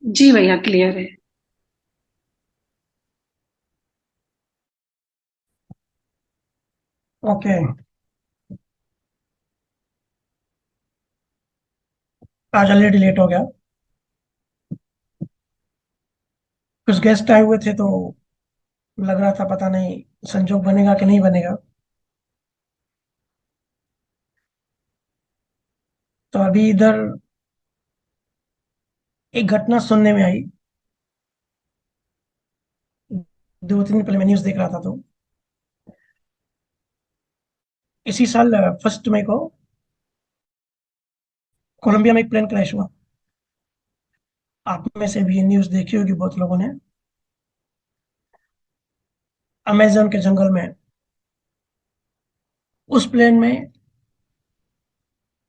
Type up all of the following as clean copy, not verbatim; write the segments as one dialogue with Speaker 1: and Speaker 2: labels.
Speaker 1: जी भैया, क्लियर है।
Speaker 2: ओके। आज ऑलरेडी लेट हो गया। कुछ गेस्ट आए हुए थे तो लग रहा था पता नहीं संजोग बनेगा कि नहीं बनेगा। तो अभी इधर एक घटना सुनने में आई। 2 3 दिन पहले मैं न्यूज़ देख रहा था तो इसी साल 1 मई को कोलंबिया में एक प्लेन क्रैश हुआ। आप में से भी ये न्यूज़ देखी होगी बहुत लोगों ने। अमेजन के जंगल में उस प्लेन में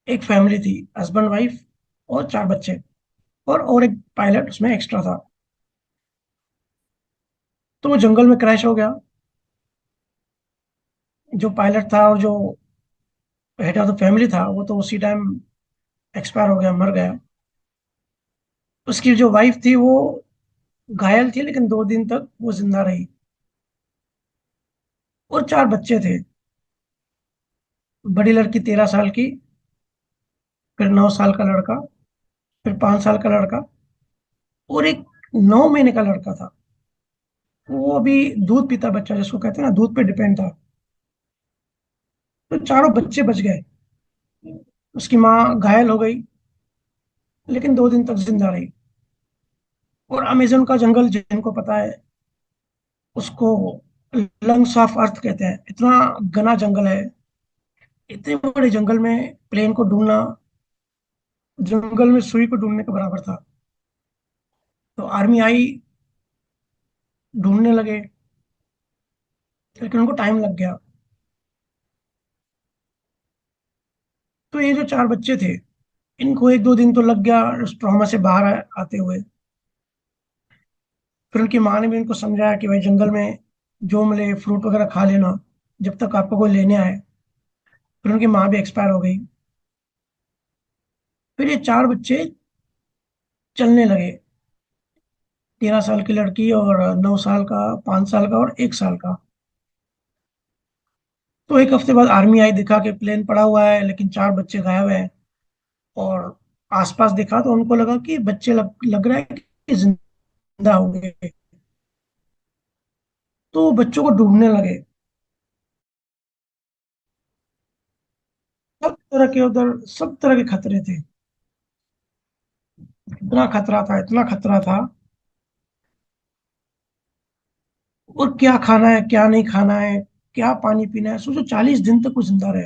Speaker 2: एक फैमिली थी, हस्बैंड वाइफ और 4 बच्चे, और एक पायलट उसमें एक्स्ट्रा था। तो वो जंगल में क्रैश हो गया। जो पायलट था और जो हेड ऑफ द फैमिली था वो तो उसी टाइम एक्सपायर हो गया, मर गया। उसकी जो वाइफ थी वो घायल थी, लेकिन 2 दिन तक वो जिंदा रही। और 4 बच्चे थे। बड़ी लड़की 13 साल की, फिर 9 साल का लड़का, फिर 5 साल का लड़का, और एक 9 महीने का लड़का था। वो अभी दूध पीता बच्चा, जिसको कहते हैं ना, दूध पे डिपेंड था। तो चारों बच्चे बच गए। उसकी माँ घायल हो गई, लेकिन 2 दिन तक जिंदा रही। और अमेजन का जंगल जिनको पता है, उसको लंग्स ऑफ अर्थ कहते हैं। इतना घना जंगल है। इतने बड़े जंगल में प्लेन को ढूंढना जंगल में सुई को ढूंढने के बराबर था। तो आर्मी आई, ढूंढने लगे, लेकिन उनको टाइम लग गया। तो ये जो 4 बच्चे थे, इनको 1 2 दिन तो लग गया उस ट्रॉमा से बाहर आते हुए। फिर उनकी माँ ने भी उनको समझाया कि भाई जंगल में जो मिले फ्रूट वगैरह खा लेना, जब तक आपको कोई लेने आए। फिर उनकी माँ भी एक्सपायर हो गई। फिर ये 4 बच्चे चलने लगे। 13 साल की लड़की और 9 साल का, 5 साल का और 1 साल का। तो एक हफ्ते बाद आर्मी आई, देखा कि प्लेन पड़ा हुआ है लेकिन 4 बच्चे गायब हैं। और आसपास देखा तो उनको लगा कि बच्चे लग रहा है कि जिंदा हो गए। तो वो बच्चों को ढूंढने लगे। सब तरह के उधर सब तरह के खतरे थे। इतना खतरा था, इतना खतरा था। और क्या खाना है, क्या नहीं खाना है, क्या पानी पीना है। सोचो 40 दिन तक वो जिंदा रहे।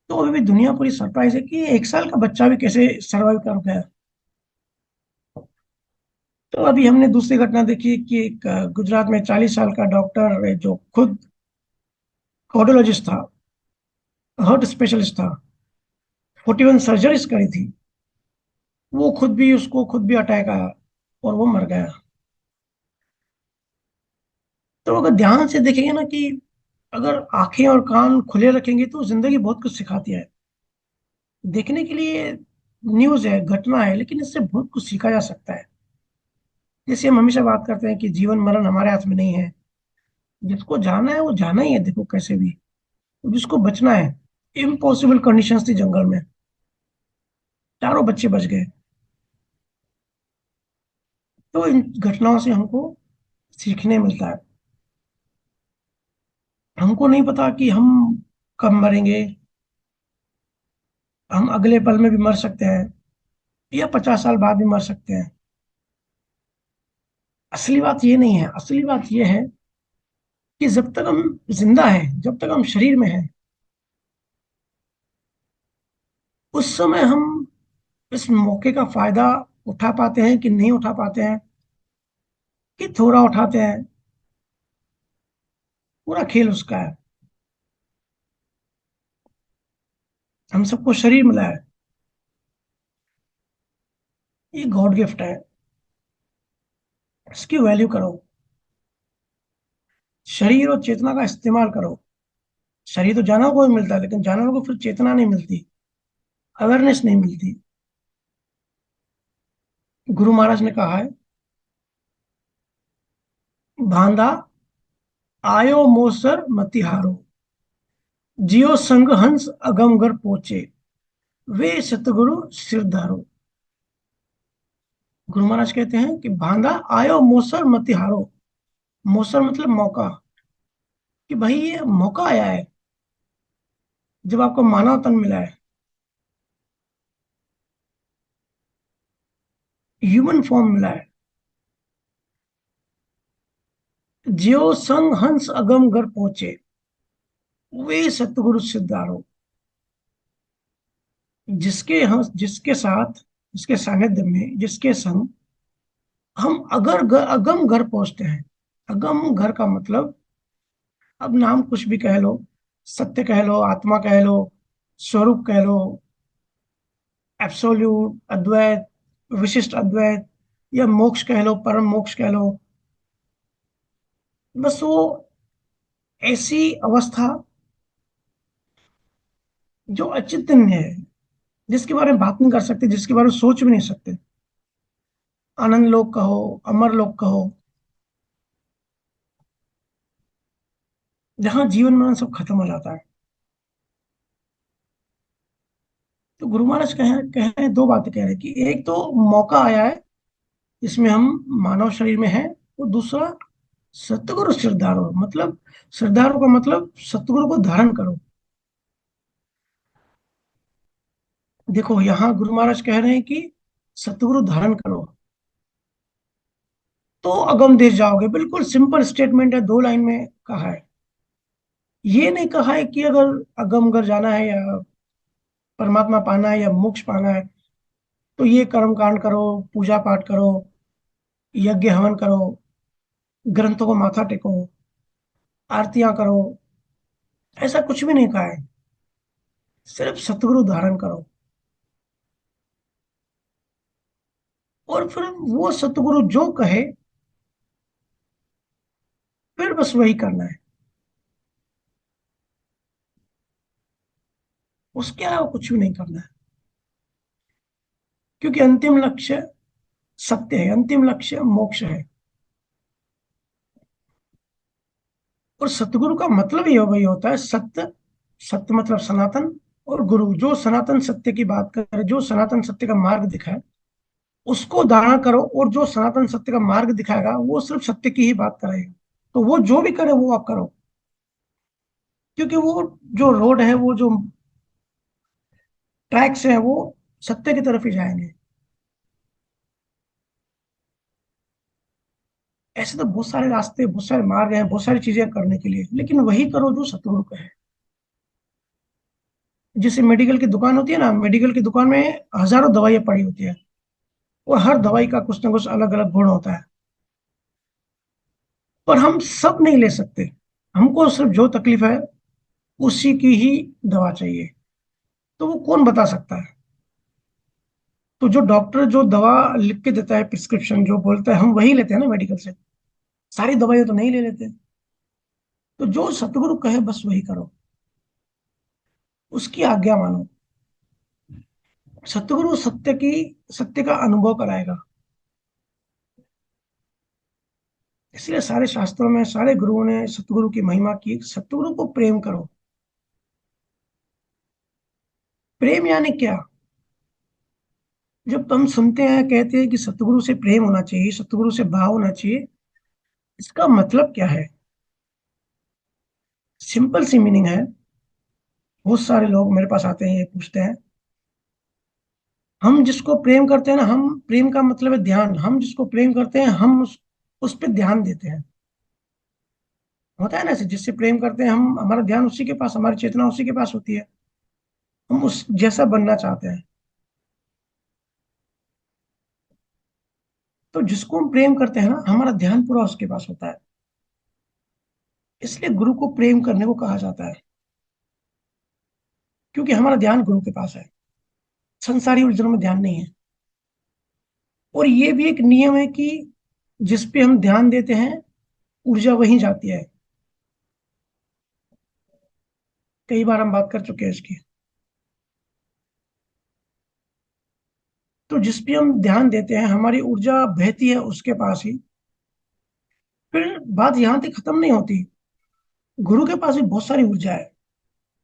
Speaker 2: तो अभी भी दुनिया पूरी सरप्राइज है कि 1 साल का बच्चा भी कैसे सरवाइव कर गया। तो अभी हमने दूसरी घटना देखी कि एक गुजरात में 40 साल का डॉक्टर है, जो खुद कार्डियोलॉजिस्ट था, हार्ट स्पेशलिस्ट था, 41 सर्जरीज करी थी। वो खुद भी अटैक आया और वो मर गया। तो अगर ध्यान से देखेंगे ना कि अगर आंखें और कान खुले रखेंगे तो जिंदगी बहुत कुछ सिखाती है। देखने के लिए न्यूज है, घटना है, लेकिन इससे बहुत कुछ सीखा जा सकता है। जैसे हम हमेशा बात करते हैं कि जीवन मरण हमारे हाथ में नहीं है। जिसको जाना है वो जाना ही है, देखो कैसे भी। जिसको बचना है, इम्पॉसिबल कंडीशंस थी जंगल में, चारों बच्चे बच गए। तो इन घटनाओं से हमको सीखने मिलता है। हमको नहीं पता कि हम कब मरेंगे। हम अगले पल में भी मर सकते हैं, या 50 साल बाद भी मर सकते हैं। असली बात ये नहीं है। असली बात ये है कि जब तक हम जिंदा हैं, जब तक हम शरीर में हैं, उस समय हम इस मौके का फायदा उठा पाते हैं कि नहीं उठा पाते हैं, कि थोड़ा उठाते हैं। पूरा खेल उसका है। हम सबको शरीर मिला है, ये गॉड गिफ्ट है। इसकी वैल्यू करो। शरीर और चेतना का इस्तेमाल करो। शरीर तो जानवरों को भी मिलता है, लेकिन जानवरों को फिर चेतना नहीं मिलती, अवेयरनेस नहीं मिलती। गुरु महाराज ने कहा है, भांदा आयो मोसर मतिहारो, जियो संग हंस अगमगर पोचे, वे सतगुरु सिरधारो। गुरु महाराज कहते हैं कि भांदा आयो मोसर मतिहारो। मोसर मतलब मौका, कि भाई ये मौका आया है, जब आपको मानव तन मिला है, ह्यूमन फॉर्म मिला है। ज्यो संग हंस अगम घर पहुंचे, वे सतगुरु सिद्धारो। जिसके हंस, जिसके साथ, जिसके सानिध्य में, जिसके संग हम अगम घर पहुंचते हैं। अगम घर का मतलब, अब नाम कुछ भी कह लो, सत्य कह लो, आत्मा कह लो, स्वरूप कह लो, एब्सोल्यूट अद्वैत, विशिष्ट अद्वैत, या मोक्ष कह लो, परम मोक्ष कह लो। बस वो ऐसी अवस्था जो अचिंतनीय है, जिसके बारे में बात नहीं कर सकते, जिसके बारे में सोच भी नहीं सकते। आनंद लोक कहो, अमर लोक कहो, जहां जीवन मरण सब खत्म हो जाता है। तो गुरु महाराज कहे दो बातें कह रहे हैं, कि एक तो मौका आया है जिसमें हम मानव शरीर में हैं, और दूसरा सतगुरु श्रद्धारो, मतलब श्रद्धारो का मतलब सतगुरु को धारण करो। देखो यहाँ गुरु महाराज कह रहे हैं कि सतगुरु धारण करो तो अगम देश जाओगे। बिल्कुल सिंपल स्टेटमेंट है, दो लाइन में कहा है। ये नहीं कहा है कि अगर अगम घर जाना है, या परमात्मा पाना है, या मोक्ष पाना है, तो ये कर्म कांड करो, पूजा पाठ करो, यज्ञ हवन करो, ग्रंथों को माथा टेको, आरतियां करो। ऐसा कुछ भी नहीं कहा है। सिर्फ सतगुरु धारण करो, और फिर वो सतगुरु जो कहे, फिर बस वही करना है। उसके अलावा कुछ भी नहीं करना है, क्योंकि अंतिम लक्ष्य सत्य है, अंतिम लक्ष्य मोक्ष है। और सतगुरु का मतलब ही वही होता है, सत्य। सत्य मतलब सनातन, और गुरु जो सनातन सत्य की बात करे, जो सनातन सत्य का मार्ग दिखाए, उसको धारण करो। और जो सनातन सत्य का मार्ग दिखाएगा वो सिर्फ सत्य की ही बात करेगा। तो वो जो भी करे वो आप करो, क्योंकि वो जो रोड है, वो जो ट्रैक्स है, वो सत्य की तरफ ही जाएंगे। ऐसे तो बहुत सारे रास्ते, बहुत सारे मार्ग हैं, बहुत सारी चीजें करने के लिए, लेकिन वही करो जो सतगुरु का है। जैसे मेडिकल की दुकान होती है ना, मेडिकल की दुकान में हजारों दवाइयां पड़ी होती है, और हर दवाई का कुछ ना कुछ अलग अलग गुण होता है, पर हम सब नहीं ले सकते। हमको सिर्फ जो तकलीफ है उसी की ही दवा चाहिए। तो वो कौन बता सकता है? तो जो डॉक्टर जो दवा लिख के देता है, प्रिस्क्रिप्शन जो बोलता है, हम वही लेते हैं ना मेडिकल से। सारी दवाइयां तो नहीं ले लेते। तो जो सतगुरु कहे बस वही करो, उसकी आज्ञा मानो। सतगुरु सत्य का अनुभव कराएगा। इसलिए सारे शास्त्रों में सारे गुरुओं ने सतगुरु की महिमा की। सतगुरु को प्रेम करो। प्रेम यानी क्या? जब हम सुनते हैं, कहते हैं कि सतगुरु से प्रेम होना चाहिए, सतगुरु से भाव होना चाहिए, इसका मतलब क्या है? सिंपल सी मीनिंग है। बहुत सारे लोग मेरे पास आते हैं, ये पूछते हैं, हम जिसको प्रेम करते हैं ना, हम प्रेम का मतलब है ध्यान। हम जिसको प्रेम करते हैं, हम उस पर ध्यान देते हैं। होता है ना ऐसे, जिससे प्रेम करते हैं हम, हमारा ध्यान उसी के पास, हमारी चेतना उसी के पास होती है। हम उस जैसा बनना चाहते हैं। तो जिसको हम प्रेम करते हैं ना, हमारा ध्यान पूरा उसके पास होता है। इसलिए गुरु को प्रेम करने को कहा जाता है, क्योंकि हमारा ध्यान गुरु के पास है। संसारी उलझनों में ध्यान नहीं है। और ये भी एक नियम है कि जिस पे हम ध्यान देते हैं, ऊर्जा वहीं जाती है। कई बार हम बात कर चुके हैं इसकी। तो जिस पे हम ध्यान देते हैं हमारी ऊर्जा बहती है उसके पास ही। फिर बात यहाँ तक खत्म नहीं होती, गुरु के पास भी बहुत सारी ऊर्जा है।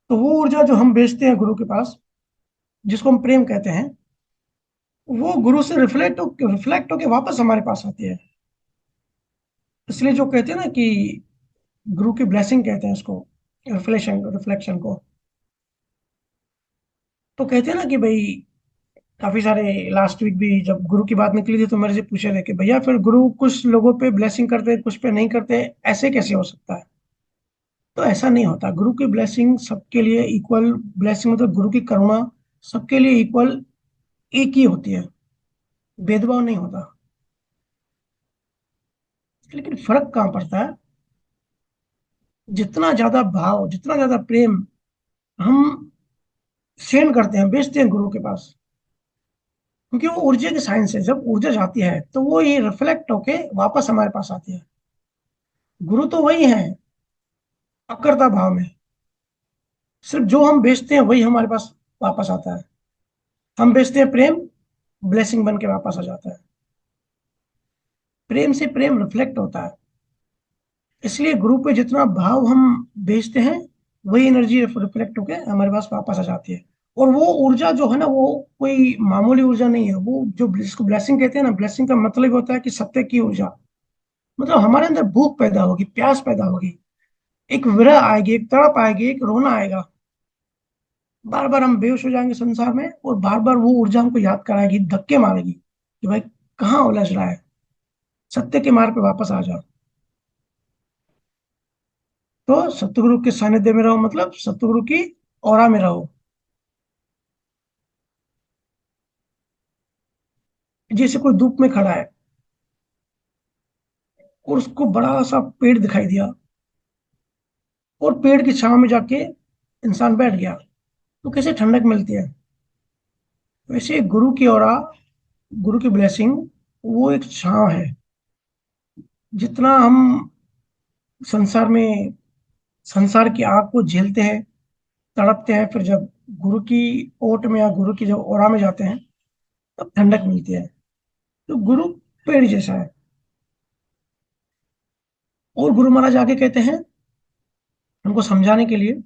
Speaker 2: तो वो ऊर्जा जो हम भेजते हैं गुरु के पास, जिसको हम प्रेम कहते हैं, वो गुरु से रिफ्लेक्ट होके वापस हमारे पास आती है। इसलिए जो कहते हैं ना कि गुरु की ब्लेसिंग कहते हैं इसको, रिफ्लेक्शन को। तो कहते हैं ना कि भाई, काफी सारे, लास्ट वीक भी जब गुरु की बात निकली थी तो मेरे से पूछे थे कि भैया फिर गुरु कुछ लोगों पे ब्लेसिंग करते हैं कुछ पे नहीं करते, ऐसे कैसे हो सकता है? तो ऐसा नहीं होता, गुरु की ब्लेसिंग सबके लिए इक्वल। ब्लेसिंग मतलब गुरु की करुणा सबके लिए इक्वल, एक ही होती है, भेदभाव नहीं होता। लेकिन फर्क कहाँ पड़ता है? जितना ज्यादा भाव, जितना ज्यादा प्रेम हम सेंड करते हैं, भेजते हैं गुरु के पास, क्योंकि वो ऊर्जा की साइंस है। जब ऊर्जा जाती है तो वो ये रिफ्लेक्ट होके वापस हमारे पास आती है। गुरु तो वही है, अकर्ता भाव में। सिर्फ जो हम भेजते हैं वही हमारे पास वापस आता है। हम भेजते हैं प्रेम, ब्लेसिंग बन के वापस आ जाता है। प्रेम से प्रेम रिफ्लेक्ट होता है। इसलिए गुरु पे जितना भाव हम भेजते हैं, वही एनर्जी रिफ्लेक्ट होके हमारे पास वापस आ जाती है। और वो ऊर्जा जो है ना, वो कोई मामूली ऊर्जा नहीं है। वो जो जिसको ब्लेसिंग कहते हैं ना, ब्लेसिंग का मतलब होता है कि सत्य की ऊर्जा। मतलब हमारे अंदर भूख पैदा होगी, प्यास पैदा होगी, एक विरह आएगी, एक तड़प आएगी, एक रोना आएगा। बार बार हम बेहोश हो जाएंगे संसार में, और बार बार वो ऊर्जा हमको याद कराएगी, धक्के मारेगी कि भाई कहाँ उलझ रहा है, सत्य के मार्ग पे वापस आ जाओ। तो सतगुरु के सानिध्य में रहो, मतलब सतगुरु की ऑरा में रहो। जैसे कोई धूप में खड़ा है और उसको बड़ा सा पेड़ दिखाई दिया, और पेड़ की छांव में जाके इंसान बैठ गया, तो कैसे ठंडक मिलती है। वैसे गुरु की ऑरा, गुरु की ब्लेसिंग, वो एक छांव है। जितना हम संसार में, संसार की आग को झेलते हैं, तड़पते हैं, फिर जब गुरु की ओट में या गुरु की जब ओरा में जाते हैं, तब ठंडक मिलती है। तो गुरु पेड़ जैसा है। और गुरु महाराज आगे कहते हैं हमको समझाने के लिए,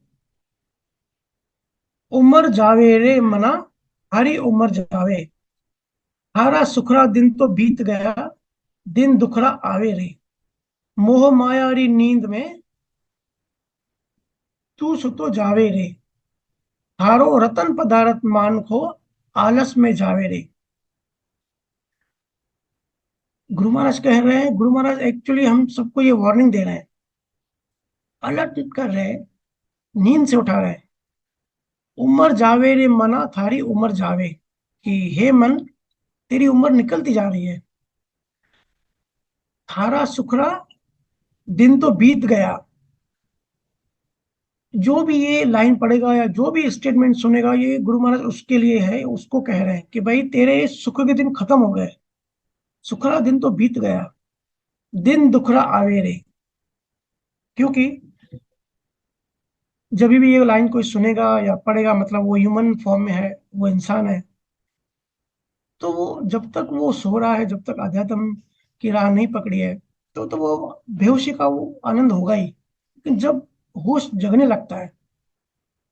Speaker 2: उमर जावे रे मना, हरी उमर जावे, हारा सुखरा दिन तो बीत गया, दिन दुखरा आवे रे, मोह माया री नींद में तू सुतो जावे रे, हारो रतन पदारथ मान खो, आलस में जावे रे। गुरु महाराज कह रहे हैं, गुरु महाराज एक्चुअली हम सबको ये वार्निंग दे रहे हैं, अलर्ट कर रहे हैं, नींद से उठा रहे हैं। उम्र जावे रे मना, थारी उम्र जावे, कि हे मन, तेरी उम्र निकलती जा रही है। थारा सुखरा दिन तो बीत गया। जो भी ये लाइन पढ़ेगा या जो भी स्टेटमेंट सुनेगा, ये गुरु महाराज उसके लिए है, उसको कह रहे हैं कि भाई तेरे सुख के दिन खत्म हो गए, सुखरा दिन तो बीत गया, दिन दुखरा आवे रे। क्योंकि जब भी ये लाइन कोई सुनेगा या पढ़ेगा, मतलब वो ह्यूमन फॉर्म में है, वो इंसान है, तो वो जब तक वो सो रहा है, जब तक अध्यात्म की राह नहीं पकड़ी है, तो वो बेहोशी का वो आनंद होगा ही। लेकिन जब होश जगने लगता है,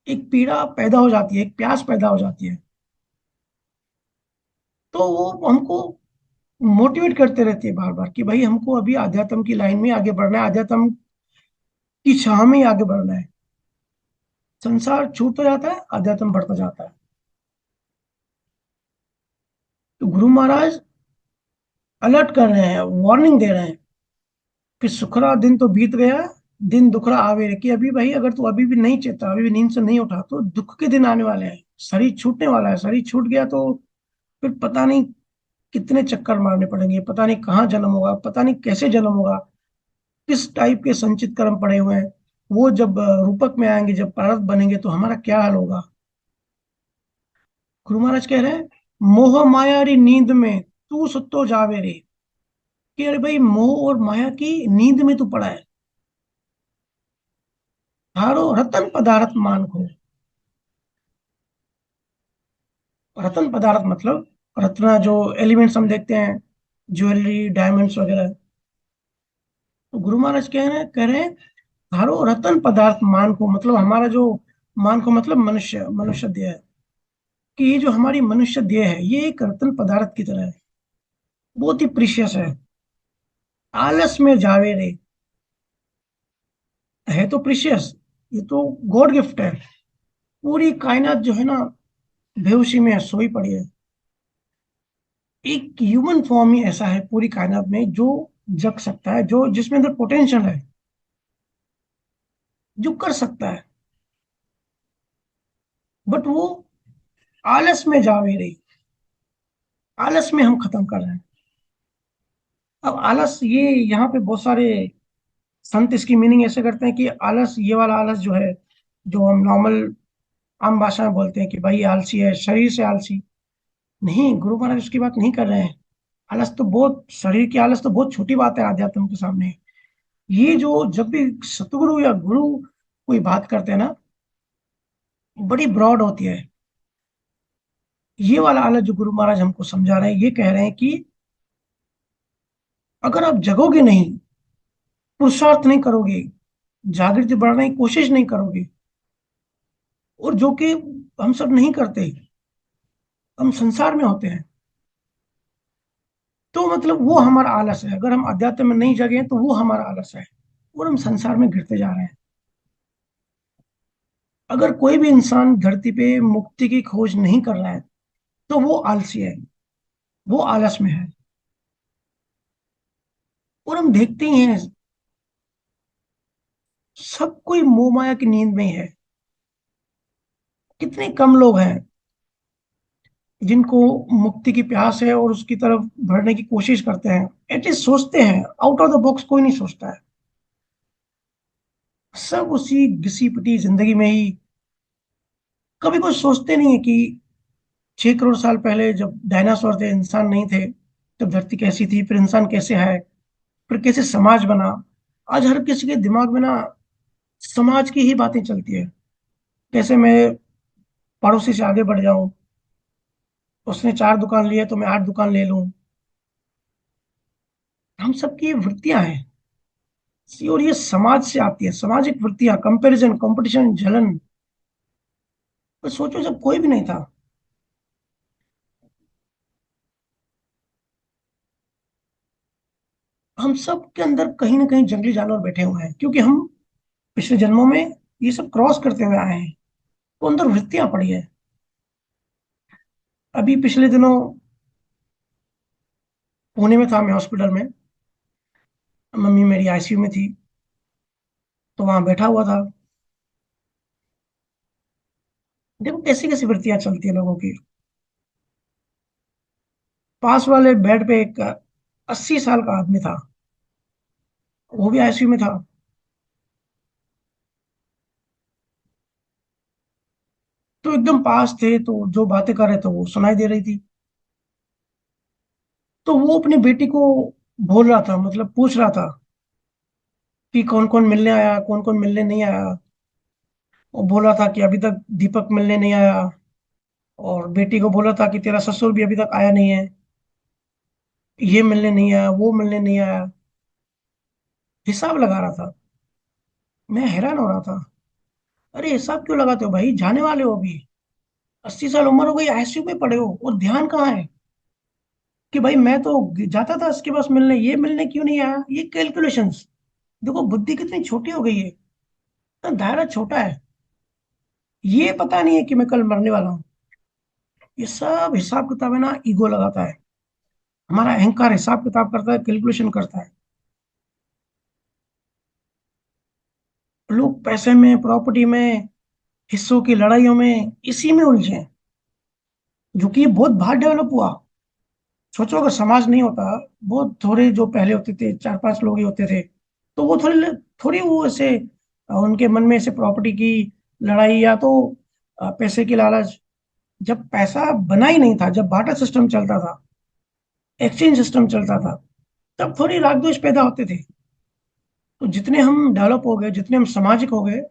Speaker 2: एक पीड़ा पैदा हो जाती है, एक प्यास पैदा हो जाती है, तो वो हमको मोटिवेट करते रहती है बार बार कि भाई हमको अभी आध्यात्म की लाइन में आगे बढ़ना है, आध्यात्म की छाह में ही आगे बढ़ना है। संसार छूटता जाता है, आध्यात्म बढ़ता जाता है। तो गुरु महाराज अलर्ट कर रहे हैं, वार्निंग दे रहे हैं कि सुखरा दिन तो बीत गया, दिन दुखरा आवे रे। कि अभी भाई अगर तू अभी भी नहीं चेता, अभी भी नींद से नहीं उठा, तो दुख के दिन आने वाले हैं। शरीर छूटने वाला है, शरीर छूट गया तो फिर पता नहीं कितने चक्कर मारने पड़ेंगे, पता नहीं कहाँ जन्म होगा, पता नहीं कैसे जन्म होगा, किस टाइप के संचित कर्म पड़े हुए हैं। वो जब रूपक में आएंगे, जब प्रारब्ध बनेंगे, तो हमारा क्या हाल होगा। गुरु महाराज कह रहे हैं, मोह माया री नींद में तू सुतो जावे रे। कि अरे भाई, मोह और माया की नींद में तू पड़ा है, हारो रतन पदार्थ मान को। रतन पदार्थ मतलब रत्ना जो एलिमेंट्स हम देखते हैं, ज्वेलरी, डायमंड्स वगैरह। तो गुरु महाराज कह रहे हैं हरो रतन पदार्थ मान को, मतलब हमारा जो मान को मतलब मनुष्य, मनुष्य देह है, कि ये जो हमारी मनुष्य देह है ये एक रतन पदार्थ की तरह है, बहुत ही प्रीशियस है। आलस में जावे रे, है तो प्रीशियस, ये तो गॉड गिफ्ट है। पूरी कायनात जो है ना बेहोशी में है, सोई पड़ी है। एक ह्यूमन फॉर्म ही ऐसा है पूरी कायनात में जो जग सकता है, जो जिसमें अंदर पोटेंशियल है, जो कर सकता है, बट वो आलस में जावे रही। आलस में हम खत्म कर रहे हैं। अब आलस, ये यहाँ पे बहुत सारे संत इसकी मीनिंग ऐसे करते हैं कि आलस, ये वाला आलस जो है, जो हम नॉर्मल आम भाषा में बोलते हैं कि भाई आलसी है, शरीर से आलसी। नहीं, गुरु महाराज उसकी बात नहीं कर रहे हैं। आलस तो बहुत, शरीर की आलस तो बहुत छोटी बात है आध्यात्म के सामने। ये जो जब भी सतगुरु या गुरु कोई बात करते हैं ना, बड़ी ब्रॉड होती है। ये वाला आलस जो गुरु महाराज हमको समझा रहे हैं, ये कह रहे हैं कि अगर आप जगोगे नहीं, पुरुषार्थ नहीं करोगे, जागृति बढ़ाने की कोशिश नहीं करोगे, और जो कि हम सब नहीं करते, हम संसार में होते हैं, तो मतलब वो हमारा आलस है। अगर हम अध्यात्म में नहीं जगे तो वो हमारा आलस है, और हम संसार में गिरते जा रहे हैं। अगर कोई भी इंसान धरती पे मुक्ति की खोज नहीं कर रहा है तो वो आलसी है, वो आलस में है। और हम देखते ही हैं, सब कोई मोह माया की नींद में ही है। कितने कम लोग हैं जिनको मुक्ति की प्यास है और उसकी तरफ बढ़ने की कोशिश करते हैं, एटलीस्ट सोचते हैं। आउट ऑफ द बॉक्स कोई नहीं सोचता है। सब उसी घिसी पिटी जिंदगी में ही, कभी कोई सोचते नहीं है कि 6 करोड़ साल पहले जब डायनासोर थे, इंसान नहीं थे, तब धरती कैसी थी, फिर इंसान कैसे है, फिर कैसे समाज बना। आज हर किसी के दिमाग में ना समाज की ही बातें चलती है। कैसे मैं पड़ोसी से आगे बढ़ जाऊं, उसने 4 दुकान लिए तो मैं 8 दुकान ले लूं। हम सबकी ये वृत्तियां हैं। और ये समाज से आती है, सामाजिक वृत्तियां, कंपैरिजन, कंपटीशन, जलन। तो सोचो जब कोई भी नहीं था, हम सब के अंदर कहीं ना कहीं जंगली जानवर बैठे हुए हैं, क्योंकि हम पिछले जन्मों में ये सब क्रॉस करते हुए आए हैं। तो अंदर वृत्तियां पड़ी है। अभी पिछले दिनों पुणे में था मैं, हॉस्पिटल में। मम्मी मेरी आईसीयू में थी, तो वहां बैठा हुआ था। देखो कैसी कैसी वृत्तियां चलती है लोगों की। पास वाले बेड पे एक 80 साल का आदमी था, वो भी आईसीयू में था। तो एकदम पास थे, तो जो बातें कर रहे थे वो सुनाई दे रही थी। तो वो अपनी बेटी को बोल रहा था, मतलब पूछ रहा था कि कौन कौन मिलने आया, कौन कौन मिलने नहीं आया। वो बोल रहा था कि अभी तक दीपक मिलने नहीं आया, और बेटी को बोला था कि तेरा ससुर भी अभी तक आया नहीं है, ये मिलने नहीं आया, वो मिलने नहीं आया। हिसाब लगा रहा था। मैं हैरान हो रहा था, अरे हिसाब क्यों लगाते हो भाई, जाने वाले हो अभी। 80 साल उम्र हो गई, आईसीयू में पड़े हो, और ध्यान कहाँ है कि भाई मैं तो जाता था इसके पास मिलने, ये मिलने क्यों नहीं आया। ये कैलकुलेशंस। देखो बुद्धि कितनी छोटी हो गई है, इतना दायरा छोटा है। ये पता नहीं है कि मैं कल मरने वाला हूँ। ये सब हिसाब किताब है ना, ईगो लगाता है। हमारा अहंकार हिसाब किताब करता है, कैलकुलेशन करता है। लोग पैसे में, प्रॉपर्टी में, हिस्सों की लड़ाइयों में, इसी में उलझे हैं, जो कि ये बहुत बाहर डेवलप हुआ। सोचो अगर समाज नहीं होता, बहुत थोड़े जो पहले होते थे, 4-5 लोग ही होते थे, तो वो थोड़ी थोड़ी वो ऐसे उनके मन में ऐसे प्रॉपर्टी की लड़ाई, या तो पैसे की लालच। जब पैसा बना ही नहीं था, जब बार्टर सिस्टम चलता था, एक्सचेंज सिस्टम चलता था, तब थोड़ी राग द्वेष पैदा होते थे। तो जितने हम डेवलप हो गए, जितने हम सामाजिक हो गए,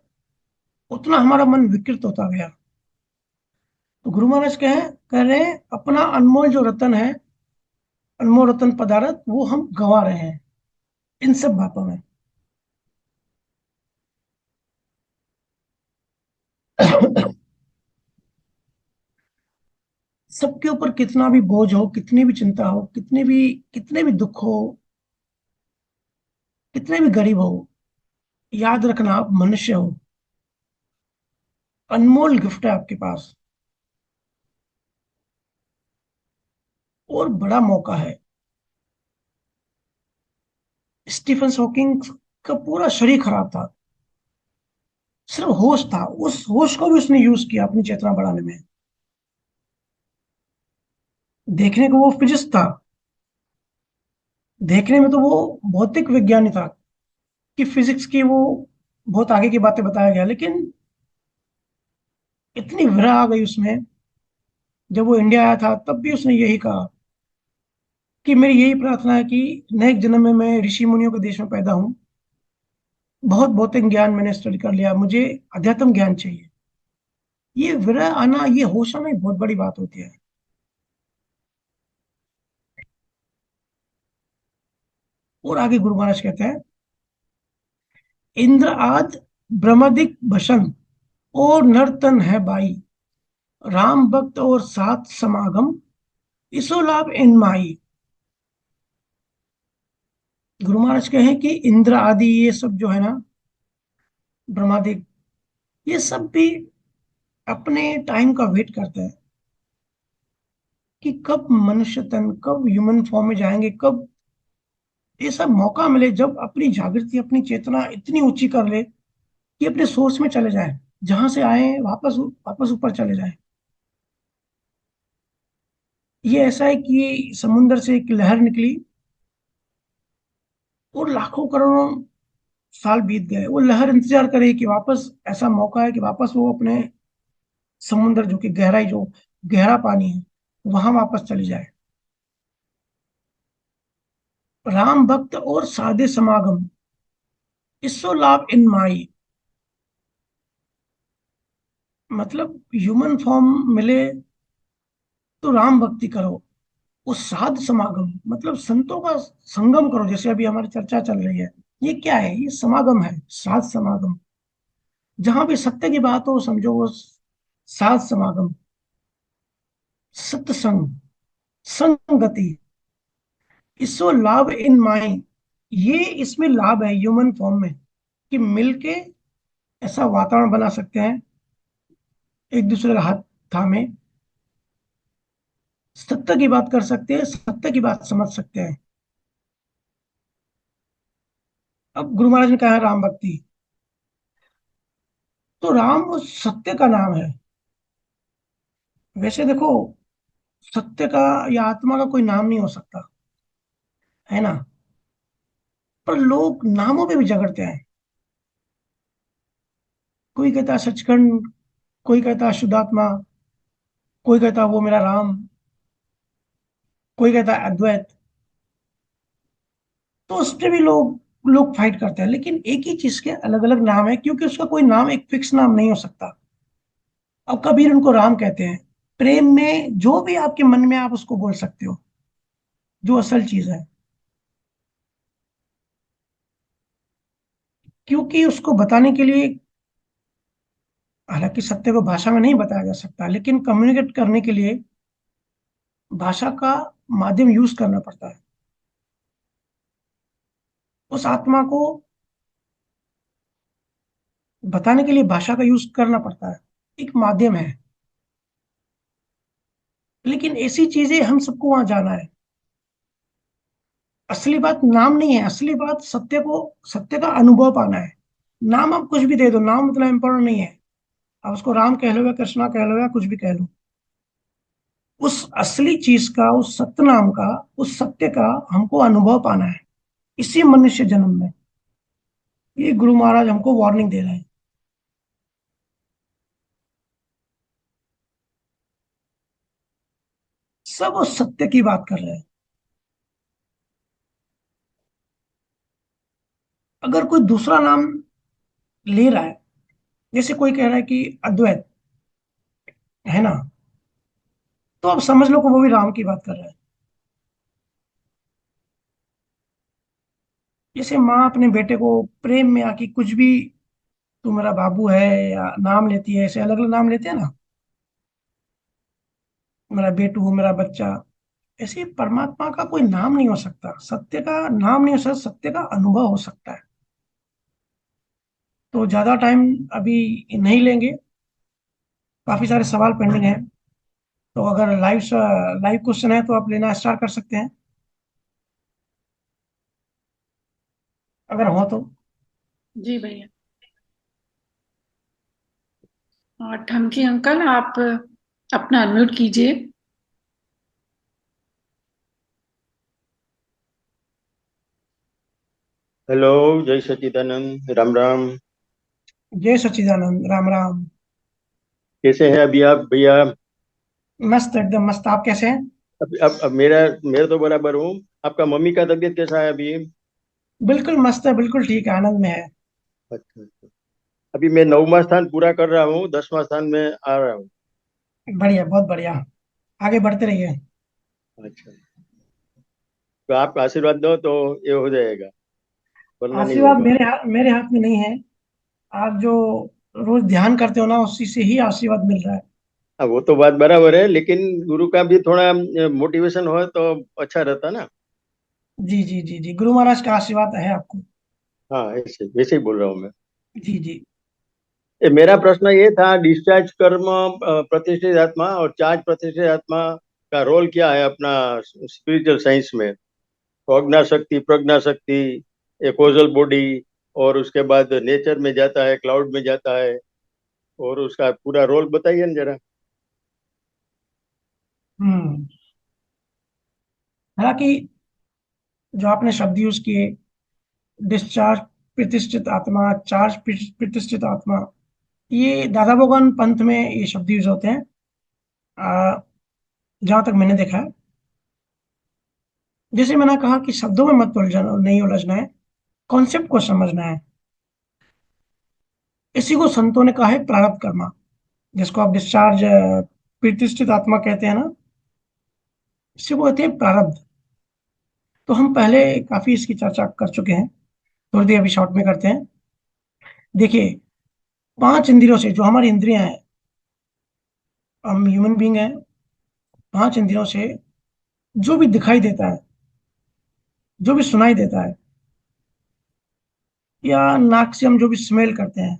Speaker 2: उतना हमारा मन विकृत होता गया। तो गुरु महाराज कह रहे हैं अपना अनमोल जो रतन है, अनमोल रतन पदार्थ, वो हम गंवा रहे हैं इन सब बातों में। सबके ऊपर कितना भी बोझ हो, कितनी भी चिंता हो, कितने भी दुख हो, कितने भी गरीब हो, याद रखना आप मनुष्य हो। अनमोल गिफ्ट है आपके पास, और बड़ा मौका है। स्टीफन हॉकिंग का पूरा शरीर खराब था, सिर्फ होश था, उस होश को भी उसने यूज किया अपनी चेतना बढ़ाने में। देखने को वो फिजिक्स था, देखने में तो वो भौतिक विज्ञानी था, कि फिजिक्स की वो बहुत आगे की बातें बताया गया, लेकिन इतनी विरह आ गई उसमें। जब वो इंडिया आया था तब भी उसने यही कहा कि मेरी यही प्रार्थना है कि नेक्स्ट जन्म में मैं ऋषि मुनियों के देश में पैदा हूँ। बहुत भौतिक ज्ञान मैंने स्टडी कर लिया, मुझे अध्यात्म ज्ञान चाहिए। ये विरह आना, ये होश आना एक बहुत बड़ी बात होती है। और आगे गुरु महाराज कहते हैं, इंद्र आद ब्रह्मदिक भसन और नर्तन है बाई, राम भक्त और सात समागम, इसो लाभ इन माई। गुरु महाराज कहें कि इंद्र आदि ये सब जो है ना, ब्रह्मादिक, ये सब भी अपने टाइम का वेट करते हैं कि कब मनुष्य तन, कब ह्यूमन फॉर्म में जाएंगे, कब ऐसा मौका मिले जब अपनी जागृति, अपनी चेतना इतनी ऊंची कर ले कि अपने सोर्स में चले जाए, जहां से आए वापस वापस ऊपर चले जाए। ये ऐसा है कि समुन्द्र से एक लहर निकली और लाखों करोड़ों साल बीत गए, वो लहर इंतजार करे कि वापस ऐसा मौका है कि वापस वो अपने समुन्द्र, जो कि गहराई, जो गहरा पानी है, वहां वापस चली जाए। राम भक्त और साधे समागम, इसो लाभ इन माई। मतलब ह्यूमन फॉर्म मिले तो राम भक्ति करो, उस साध समागम मतलब संतों का संगम करो, जैसे अभी हमारी चर्चा चल रही है। ये क्या है? ये समागम है, साध समागम। जहां भी सत्य की बात हो, समझो वो साध समागम, सत्संग, संगति, इसो लाभ इन माई। ये इसमें लाभ है ह्यूमन फॉर्म में, कि मिलके ऐसा वातावरण बना सकते हैं, एक दूसरे का हाथ थामे सत्य की बात कर सकते हैं, सत्य की बात समझ सकते हैं। अब गुरु महाराज ने कहा है राम भक्ति, तो राम उस सत्य का नाम है। वैसे देखो, सत्य का या आत्मा का कोई नाम नहीं हो सकता, है ना? पर लोग नामों पे भी झगड़ते हैं। कोई कहता है सचखंड, कोई कहता है शुद्धात्मा, कोई कहता है वो मेरा राम, कोई कहता है अद्वैत। तो उस पे भी लोग लोग फाइट करते हैं, लेकिन एक ही चीज के अलग अलग नाम है, क्योंकि उसका कोई नाम, एक फिक्स नाम नहीं हो सकता। अब कबीर उनको राम कहते हैं। प्रेम में जो भी आपके मन में, आप उसको बोल सकते हो, जो असल चीज है। क्योंकि उसको बताने के लिए, हालांकि सत्य को भाषा में नहीं बताया जा सकता, लेकिन कम्युनिकेट करने के लिए भाषा का माध्यम यूज करना पड़ता है। उस आत्मा को बताने के लिए भाषा का यूज करना पड़ता है, एक माध्यम है। लेकिन ऐसी चीजें हम सबको वहां जाना है। असली बात नाम नहीं है, असली बात सत्य को, सत्य का अनुभव पाना है। नाम आप कुछ भी दे दो, नाम मतलब इम्पोर्टेंट नहीं है। आप उसको राम कह लो या कृष्णा कह लो या कुछ भी कह लो, उस असली चीज का, उस सत्य नाम का, उस सत्य का हमको अनुभव पाना है इसी मनुष्य जन्म में। ये गुरु महाराज हमको वार्निंग दे रहे हैं। सब उस सत्य की बात कर रहे हैं। अगर कोई दूसरा नाम ले रहा है, जैसे कोई कह रहा है कि अद्वैत, है ना, तो अब समझ लो कि वो भी राम की बात कर रहे हैं। जैसे माँ अपने बेटे को प्रेम में आके कुछ भी, तू मेरा बाबू है, या नाम लेती है, ऐसे अलग अलग नाम लेते हैं ना, मेरा बेटू, मेरा बच्चा। ऐसे परमात्मा का कोई नाम नहीं हो सकता, सत्य का नाम नहीं हो सकता, सत्य का अनुभव हो सकता है। तो ज्यादा टाइम अभी नहीं लेंगे, काफी सारे सवाल पेंडिंग हैं। तो अगर लाइव लाइव क्वेश्चन है तो आप लेना स्टार्ट कर सकते हैं, अगर हो तो।
Speaker 1: जी भैया। और ठमकी अंकल, आप अपना अनम्यूट कीजिए।
Speaker 3: हेलो। जय सच्चिदानंद, राम राम।
Speaker 2: जय सच्चिदानंद, राम राम।
Speaker 3: कैसे हैं अभी आप भैया?
Speaker 2: मस्त, एकदम मस्त। आप कैसे हैं?
Speaker 3: अब मेरा मेरा तो बराबर हूँ। आपका मम्मी का तबीयत कैसा है अभी?
Speaker 2: बिल्कुल मस्त है, बिल्कुल ठीक है, आनंद में है।
Speaker 3: अच्छा अच्छा। अभी मैं 9वां स्थान पूरा कर रहा हूँ, 10वां स्थान में आ रहा हूँ।
Speaker 2: बढ़िया, बहुत बढ़िया। आगे बढ़ते रहिए।
Speaker 3: अच्छा। तो आप आशीर्वाद दो तो ये हो जाएगा, वरना नहीं
Speaker 2: आशीर्वाद
Speaker 3: होगा।
Speaker 2: मेरे हाथ में नहीं है। आप जो रोज ध्यान करते हो ना, उसी से ही आशीर्वाद मिल रहा है।
Speaker 3: हाँ, वो तो बात बराबर है, लेकिन गुरु का भी थोड़ा मोटिवेशन हो तो अच्छा रहता ना।
Speaker 2: जी जी जी जी, गुरु महाराज का आशीर्वाद है आपको।
Speaker 3: हाँ, ऐसे वैसे ही बोल रहा हूँ मैं।
Speaker 2: जी जी।
Speaker 3: मेरा प्रश्न ये था, डिस्चार्ज कर्म प्रतिष्ठित आत्मा और चार्ज प्रतिष्ठित आत्मा का रोल क्या है अपना स्पिरिचुअल साइंस में? तो अज्ञा शक्ति, प्रज्ञा शक्ति, एक कोजल बॉडी, और उसके बाद नेचर में जाता है, क्लाउड में जाता है, और उसका पूरा रोल बताइए ना जरा।
Speaker 2: हम्म। हालांकि जो आपने शब्द यूज किए, डिस्चार्ज प्रतिष्ठित आत्मा, चार्ज प्रतिष्ठित आत्मा, ये दादा भगवान पंथ में ये शब्द यूज होते हैं। जहां तक मैंने देखा है, जैसे मैंने कहा कि शब्दों में मत उलझना, नहीं उलझना है, कॉन्सेप्ट को समझना है। इसी को संतों ने कहा है प्रारब्ध कर्मा, जिसको आप डिस्चार्ज प्रतिष्ठित आत्मा कहते हैं ना, इसी को कहते हैं प्रारब्ध। तो हम पहले काफी इसकी चर्चा कर चुके हैं, थोड़ी देर अभी शॉर्ट में करते हैं। देखिए, 5 इंद्रियों से, जो हमारी इंद्रियां हैं, हम ह्यूमन बींग हैं, 5 इंद्रियों से जो भी दिखाई देता है, जो भी सुनाई देता है, या नाक से हम जो भी स्मेल करते हैं,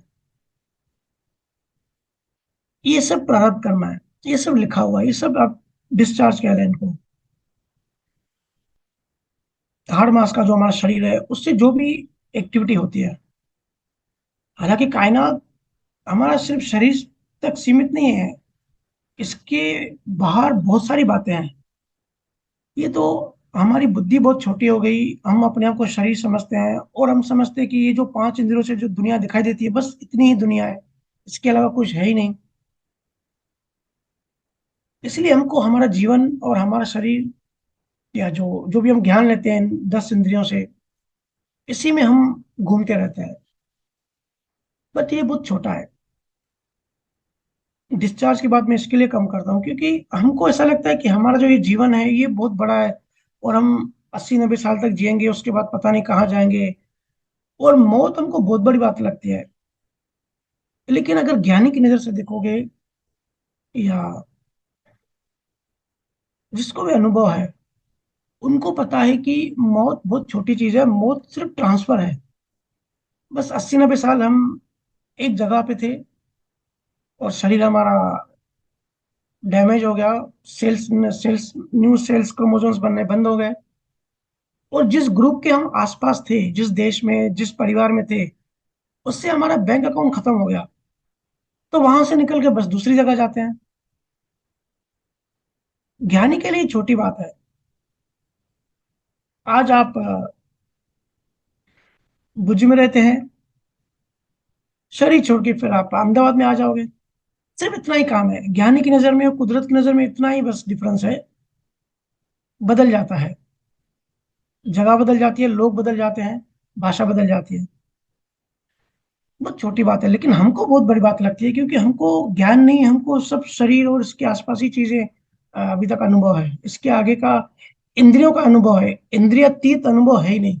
Speaker 2: ये सब प्रारब्ध कर्म है। ये सब लिखा हुआ है, ये सब आप डिस्चार्ज कह रहे हैं इनको। हाड़ मास का जो हमारा शरीर है, उससे जो भी एक्टिविटी होती है। हालांकि कायनात हमारा सिर्फ शरीर तक सीमित नहीं है, इसके बाहर बहुत सारी बातें हैं। ये तो हमारी बुद्धि बहुत छोटी हो गई, हम अपने आप को शरीर समझते हैं, और हम समझते हैं कि ये जो 5 इंद्रियों से जो दुनिया दिखाई देती है, बस इतनी ही दुनिया है, इसके अलावा कुछ है ही नहीं। इसलिए हमको हमारा जीवन और हमारा शरीर, या जो जो भी हम ज्ञान लेते हैं इन 10 इंद्रियों से, इसी में हम घूमते रहते हैं। बट ये बहुत छोटा है। डिस्चार्ज की बात मैं इसके लिए कम करता हूँ क्योंकि हमको ऐसा लगता है कि हमारा जो ये जीवन है ये बहुत बड़ा है, और हम 80-90 साल तक जिएंगे, उसके बाद पता नहीं कहाँ जाएंगे, और मौत हमको बहुत बड़ी बात लगती है। लेकिन अगर ज्ञानी की नजर से देखोगे, या जिसको भी अनुभव है, उनको पता है कि मौत बहुत छोटी चीज है, मौत सिर्फ ट्रांसफर है। बस 80-90 साल हम एक जगह पे थे, और शरीर हमारा डैमेज हो गया, cells cells new cells chromosomes बनने बंद हो गए, और जिस ग्रुप के हम आसपास थे, जिस देश में, जिस परिवार में थे, उससे हमारा बैंक अकाउंट खत्म हो गया, तो वहां से निकल के बस दूसरी जगह जाते हैं। ज्ञानी के लिए छोटी बात है। आज आप भुज में रहते हैं, शरीर छोड़ के फिर आप अहमदाबाद में आ जाओगे। सिर्फ इतना ही काम है, ज्ञानी की नजर में और कुदरत की नजर में इतना ही बस डिफरेंस है। बदल जाता है, जगह बदल जाती है, लोग बदल जाते हैं, भाषा बदल जाती है। बहुत छोटी बात है, लेकिन हमको बहुत बड़ी बात लगती है, क्योंकि हमको ज्ञान नहीं है, हमको सब शरीर और इसके आसपास ही चीजें अभी तक अनुभव है, इसके आगे का इंद्रियों का अनुभव है, इंद्रियातीत अनुभव है ही नहीं,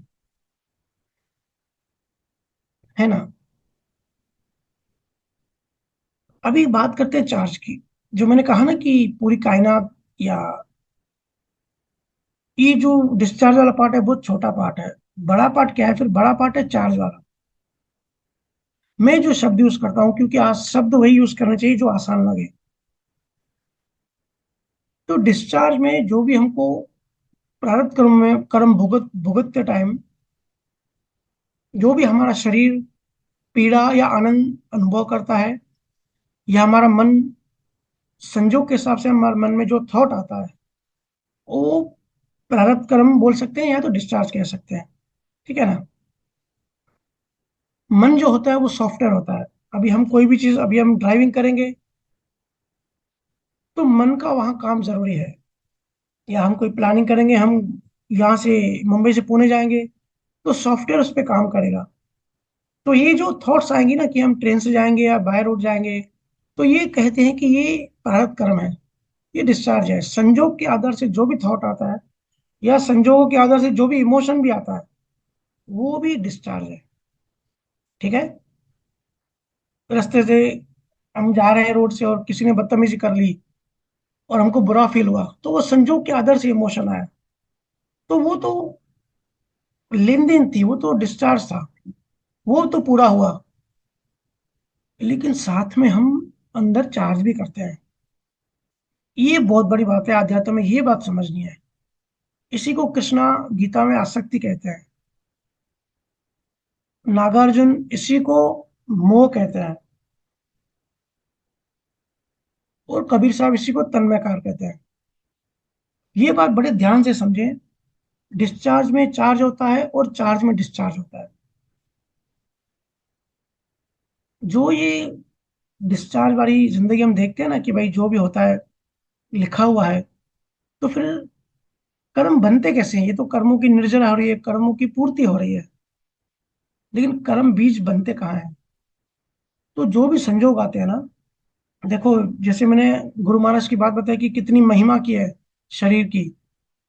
Speaker 2: है ना। अभी बात करते हैं चार्ज की। जो मैंने कहा ना कि पूरी कायनात, या ये जो डिस्चार्ज वाला पार्ट है बहुत छोटा पार्ट है। बड़ा पार्ट क्या है फिर? बड़ा पार्ट है चार्ज वाला। मैं जो शब्द यूज करता हूँ, क्योंकि आज शब्द वही यूज करना चाहिए जो आसान लगे। तो डिस्चार्ज में जो भी हमको प्रारब्ध कर्म में कर्म भुगत भुगतते टाइम जो भी हमारा शरीर पीड़ा या आनंद अनुभव करता है, या हमारा मन संजोग के हिसाब से हमारे मन में जो थॉट आता है, वो प्रारब्ध कर्म बोल सकते हैं या तो डिस्चार्ज कह सकते हैं। ठीक है ना। मन जो होता है वो सॉफ्टवेयर होता है। अभी हम कोई भी चीज, अभी हम ड्राइविंग करेंगे तो मन का वहाँ काम जरूरी है। या हम कोई प्लानिंग करेंगे, हम यहाँ से मुंबई से पुणे जाएंगे, तो सॉफ्टवेयर उस पर काम करेगा। तो ये जो थॉट्स आएंगी ना कि हम ट्रेन से जाएंगे या बाय रोड जाएंगे, तो ये कहते हैं कि ये प्रारब्ध कर्म है, ये डिस्चार्ज है। संजोग के आधार से जो भी थॉट आता है, या संजोगों के आधार से जो भी इमोशन भी आता है, वो भी डिस्चार्ज है। ठीक है। रास्ते से हम जा रहे हैं रोड से और किसी ने बदतमीजी कर ली और हमको बुरा फील हुआ, तो वो संजोग के आधार से इमोशन आया, तो वो तो लेन देन थी, वो तो डिस्चार्ज था, वो तो पूरा हुआ। लेकिन साथ में हम अंदर चार्ज भी करते हैं। ये बहुत बड़ी बात है, आध्यात्म में ये बात समझनी है। इसी को कृष्णा गीता में आसक्ति कहते हैं, नागार्जुन इसी को मोह कहते हैं, और कबीर साहब इसी को तन्मयकार कहते हैं। ये बात बड़े ध्यान से समझें। डिस्चार्ज में चार्ज होता है और चार्ज में डिस्चार्ज होता है। जो ये डिस्चार्ज वाली जिंदगी हम देखते हैं ना कि भाई जो भी होता है लिखा हुआ है, तो फिर कर्म बनते कैसे हैं? ये तो कर्मों की निर्जरा हो रही है, कर्मों की पूर्ति हो रही है, लेकिन कर्म बीज बनते कहाँ हैं? तो जो भी संजोग आते हैं ना, देखो, जैसे मैंने गुरु महाराज की बात बताई कि कितनी महिमा की है शरीर की।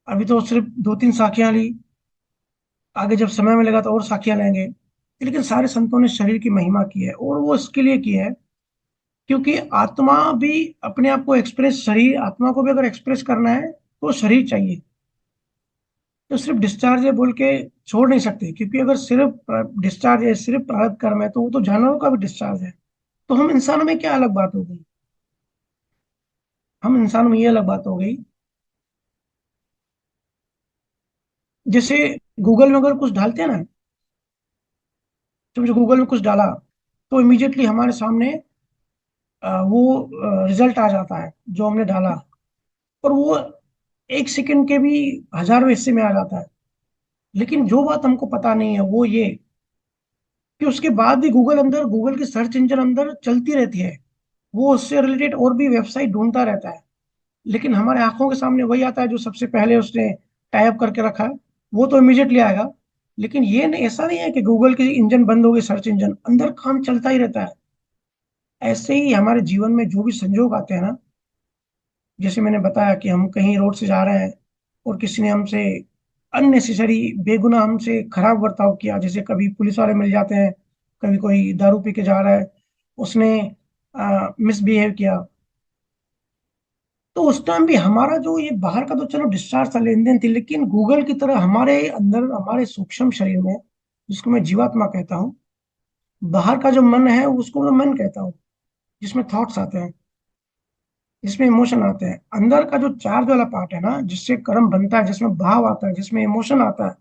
Speaker 2: अभी तो सिर्फ दो तीन साखियां ली, आगे जब समय मिलेगा तो और साखियां लेंगे। लेकिन सारे संतों ने शरीर की महिमा की है, और वो इसके लिए की है क्योंकि आत्मा भी अपने आप को एक्सप्रेस, शरीर आत्मा को भी अगर एक्सप्रेस करना है तो शरीर चाहिए। तो सिर्फ डिस्चार्ज है बोल के छोड़ नहीं सकते, क्योंकि अगर सिर्फ डिस्चार्ज है, सिर्फ प्रारब्ध कर्म है, तो वो तो जानवरों का भी डिस्चार्ज है। तो हम इंसानों में क्या अलग बात हो गई? हम इंसानों में ये अलग बात हो गई, जैसे गूगल में अगर कुछ डालते हैं ना, समझो गूगल में कुछ डाला, तो इमीडिएटली हमारे सामने वो रिजल्ट आ जाता है जो हमने डाला, और वो एक सेकंड के भी हजारों हिस्से में आ जाता है। लेकिन जो बात हमको पता नहीं है वो ये कि उसके बाद भी गूगल की सर्च इंजन अंदर चलती रहती है, वो उससे रिलेटेड और भी वेबसाइट ढूंढता रहता है। लेकिन हमारे आंखों के सामने वही आता है जो सबसे पहले उसने टाइप करके रखा है, वो तो इमीडिएटली आएगा। लेकिन ये नहीं, ऐसा नहीं है कि गूगल की इंजन बंद हो गई, सर्च इंजन अंदर काम चलता ही रहता है। ऐसे ही हमारे जीवन में जो भी संजोग आते हैं ना, जैसे मैंने बताया कि हम कहीं रोड से जा रहे हैं और किसी ने हमसे अननेसेसरी, बेगुनाह हमसे खराब बर्ताव किया, जैसे कभी पुलिस वाले मिल जाते हैं, कभी कोई दारू पी के जा रहा है, उसने मिसबिहेव किया, तो उस टाइम भी हमारा जो ये बाहर का तो चलो डिस्चार्ज था, लेन देन थी, लेकिन गूगल की तरह हमारे अंदर, हमारे सूक्ष्म शरीर में, जिसको मैं जीवात्मा कहता हूँ, बाहर का जो मन है उसको मैं मन कहता हूँ, जिसमें थॉट्स आते हैं, जिसमें इमोशन आते हैं। अंदर का जो चार्ज वाला पार्ट है ना, जिससे कर्म बनता है, जिसमें भाव आता है, जिसमें इमोशन आता है,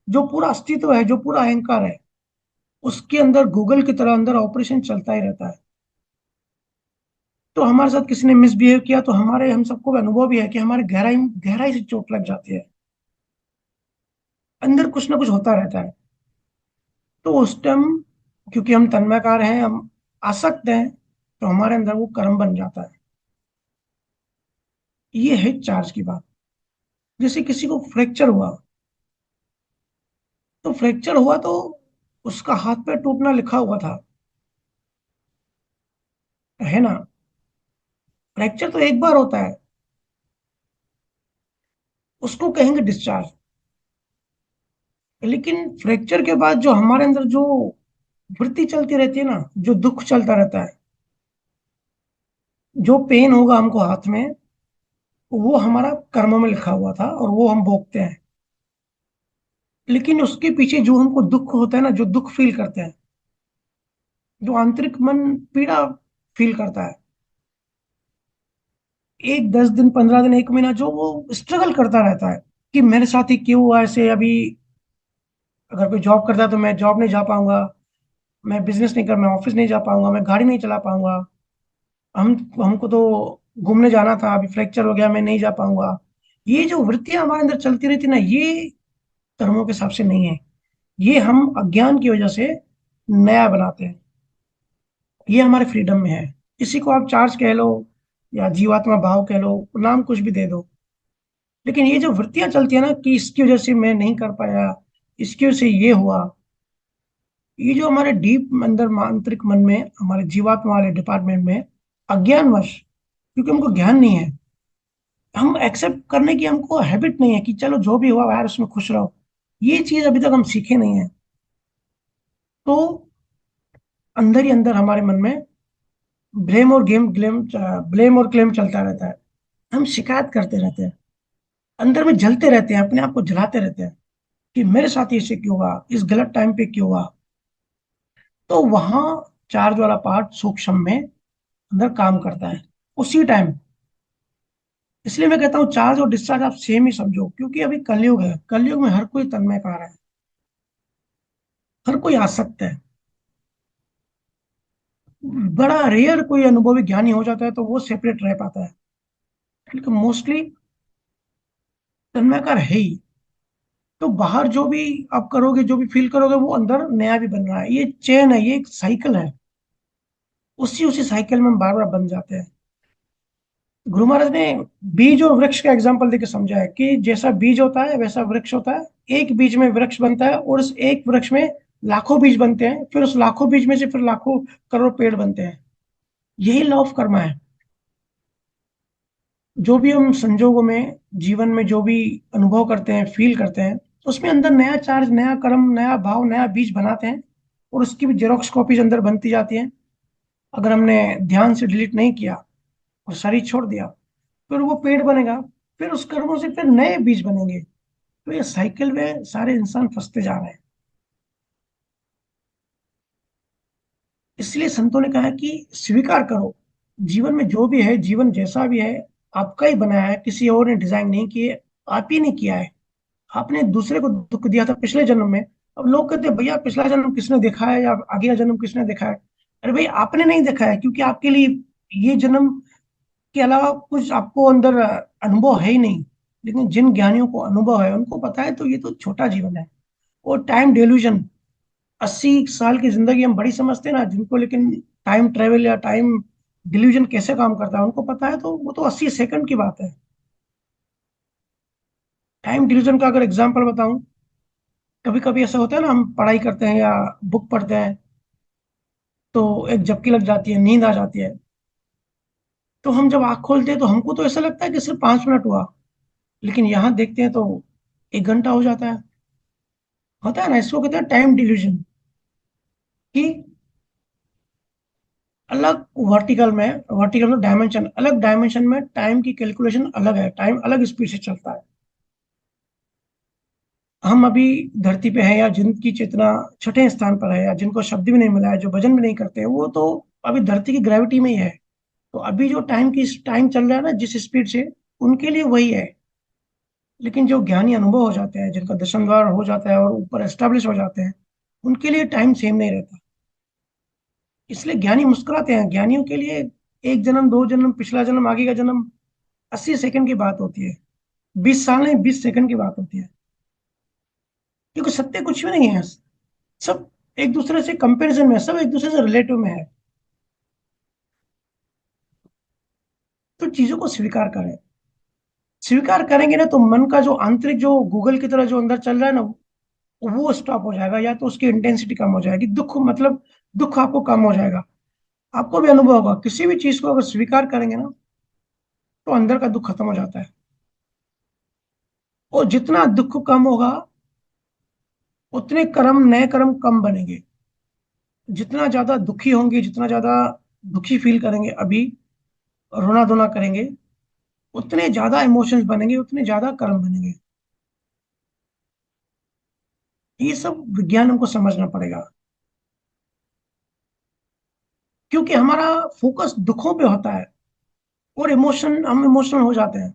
Speaker 2: जो पूरा अस्तित्व है, जो पूरा अहंकार है, उसके अंदर गूगल की तरह अंदर ऑपरेशन चलता ही रहता है। तो हमारे साथ किसी ने मिसबिहेव किया तो हमारे, हम सबको अनुभव भी है कि हमारे गहराई गहराई से चोट लग जाती है, अंदर कुछ ना कुछ होता रहता है। तो उस टाइम, क्योंकि हम तन्मयकार हैं, हम आसक्त हैं, तो हमारे अंदर वो कर्म बन जाता है। ये है चार्ज की बात। जैसे किसी को फ्रैक्चर हुआ, तो फ्रैक्चर हुआ तो उसका हाथ पैर टूटना लिखा हुआ था, है ना। फ्रैक्चर तो एक बार होता है, उसको कहेंगे डिस्चार्ज। लेकिन फ्रैक्चर के बाद जो हमारे अंदर जो वृत्ति चलती रहती है ना, जो दुख चलता रहता है, जो पेन होगा हमको हाथ में, वो हमारा कर्मों में लिखा हुआ था और वो हम भोगते हैं। लेकिन उसके पीछे जो हमको दुख होता है ना, जो दुख फील करते हैं, जो आंतरिक मन पीड़ा फील करता है, एक 10 दिन 15 दिन 1 महीना जो वो स्ट्रगल करता रहता है कि मेरे साथ ही क्यों हुआ ऐसे। अभी अगर कोई जॉब करता है तो मैं जॉब नहीं जा पाऊंगा, मैं बिजनेस नहीं कर, मैं ऑफिस नहीं जा पाऊंगा, मैं गाड़ी नहीं चला पाऊंगा, हम हमको तो घूमने जाना था, अभी फ्रैक्चर हो गया, मैं नहीं जा पाऊंगा। ये जो वृत्तियां हमारे अंदर चलती रहती ना, ये कर्मों के हिसाब से नहीं है। ये हम अज्ञान की वजह से नया बनाते हैं। ये हमारे फ्रीडम में है। इसी को आप चार्ज कह लो या जीवात्मा भाव कह लो, नाम कुछ भी दे दो। लेकिन ये जो वृत्तियां चलती है ना कि इसकी वजह से मैं नहीं कर पाया, इसकी वजह से ये हुआ, ये जो हमारे डीप अंदर आंतरिक मन में, हमारे जीवात्मा वाले डिपार्टमेंट में अज्ञानवश, क्योंकि हमको ज्ञान नहीं है, हम एक्सेप्ट करने की हमको हैबिट नहीं है कि चलो जो भी हुआ यार उसमें खुश रहो। ये चीज अभी तक हम सीखे नहीं है। तो अंदर ही अंदर हमारे मन में ब्लेम और क्लेम चलता रहता है। हम शिकायत करते रहते हैं, अंदर में जलते रहते हैं, अपने आप को जलाते रहते हैं कि मेरे साथ ऐसे क्यों हुआ, इस गलत टाइम पे क्यों हुआ। तो वहां चार्ज वाला पार्ट सूक्ष्म में अंदर काम करता है उसी टाइम। इसलिए मैं कहता हूँ चार्ज और डिस्चार्ज आप सेम ही समझो, क्योंकि अभी कलयुग है, कलयुग में हर कोई तन्मयकार है, हर कोई आसक्त है। बड़ा रेयर कोई अनुभवी ज्ञानी हो जाता है तो वो सेपरेट रह पाता है, लेकिन मोस्टली तन्मयकार है ही। तो बाहर जो भी आप करोगे, जो भी फील करोगे, वो अंदर नया भी बन रहा है। ये चेन है, ये एक साइकिल है। उसी उसी साइकिल में हम बार बार बन जाते हैं। गुरु महाराज ने बीज और वृक्ष का एग्जाम्पल देके समझा है कि जैसा बीज होता है वैसा वृक्ष होता है। एक बीज में वृक्ष बनता है और उस एक वृक्ष में लाखों बीज बनते हैं, फिर उस लाखों बीज में से फिर लाखों करोड़ पेड़ बनते हैं। यही लॉ ऑफ कर्मा है। जो भी हम संजोगों में, जीवन में जो भी अनुभव करते हैं, फील करते हैं, उसमें अंदर नया चार्ज, नया कर्म, नया भाव, नया बीज बनाते हैं। और उसकी भी जेरोक्स कॉपीज अंदर बनती जाती हैं। अगर हमने ध्यान से डिलीट नहीं किया और शरीर छोड़ दिया, फिर वो पेड़ बनेगा, फिर उस कर्मों से फिर नए बीज बनेंगे। तो ये साइकिल में सारे इंसान फंसते जा रहे हैं। इसलिए संतों ने कहा है कि स्वीकार करो, जीवन में जो भी है, जीवन जैसा भी है, आपका ही बनाया है, किसी और ने डिजाइन नहीं किए, आप ही ने किया है। आपने दूसरे को दुख दिया था पिछले जन्म में। अब लोग कहते हैं भैया पिछला जन्म किसने देखा है या अगला जन्म किसने देखा है। अरे भाई आपने नहीं देखा है, क्योंकि आपके लिए ये जन्म के अलावा कुछ आपको अंदर अनुभव है ही नहीं। लेकिन जिन ज्ञानियों को अनुभव है उनको पता है, तो ये तो छोटा जीवन है। और टाइम डेल्यूजन, 80 साल की जिंदगी हम बड़ी समझते हैं ना जिनको, लेकिन टाइम ट्रेवल या टाइम डिल्यूजन कैसे काम करता है उनको पता है। तो वो तो 80 सेकंड की बात है। टाइम डिल्यूजन का अगर एग्जाम्पल बताऊं, कभी कभी ऐसा होता है ना, हम पढ़ाई करते हैं या बुक पढ़ते हैं, तो एक झपकी लग जाती है, नींद आ जाती है। तो हम जब आँख खोलते हैं तो हमको तो ऐसा लगता है कि सिर्फ 5 मिनट हुआ, लेकिन यहाँ देखते हैं तो 1 घंटा हो जाता है। होता है ना, इसको कहते हैं टाइम डिल्यूजन। कि अलग वर्टिकल में डायमेंशन, अलग डायमेंशन में टाइम की कैलकुलेशन अलग है, टाइम अलग स्पीड से चलता है। हम अभी धरती पे हैं, या जिनकी चेतना छठे स्थान पर है, या जिनको शब्द भी नहीं मिला है, जो भजन भी नहीं करते, वो तो अभी धरती की ग्रेविटी में ही है। तो अभी जो टाइम चल रहा है ना जिस स्पीड से, उनके लिए वही है। लेकिन जो ज्ञानी अनुभव हो जाते हैं, जिनका दर्शन द्वार हो जाता है और ऊपर एस्टेब्लिश हो जाते हैं, उनके लिए टाइम सेम नहीं रहता। इसलिए ज्ञानी मुस्कुराते हैं। ज्ञानियों के लिए एक जन्म, दो जन्म, पिछला जन्म, आगे का जन्म 80 सेकंड की बात होती है। 20 साल नहीं, 20 सेकंड की बात होती है। क्योंकि सत्य कुछ भी नहीं है। सब एक दूसरे से कंपैरिजन में है, सब एक दूसरे से रिलेटिव में है। तो चीजों को स्वीकार करें। स्वीकार करेंगे ना तो मन का जो आंतरिक, जो गूगल की तरह जो अंदर चल रहा है ना, वो स्टॉप हो जाएगा, या तो उसकी इंटेंसिटी कम हो जाएगी। दुख मतलब दुख आपको कम हो जाएगा। आपको भी अनुभव होगा, किसी भी चीज को अगर स्वीकार करेंगे ना, तो अंदर का दुख खत्म हो जाता है। और जितना दुख कम होगा उतने कर्म, नए कर्म कम बनेंगे। जितना ज्यादा दुखी होंगे, जितना ज्यादा दुखी फील करेंगे, अभी रोना धोना करेंगे, उतने ज्यादा इमोशंस बनेंगे, उतने ज्यादा कर्म बनेंगे। ये सब विज्ञान हमको समझना पड़ेगा, क्योंकि हमारा फोकस दुखों पे होता है और हम इमोशनल हो जाते हैं,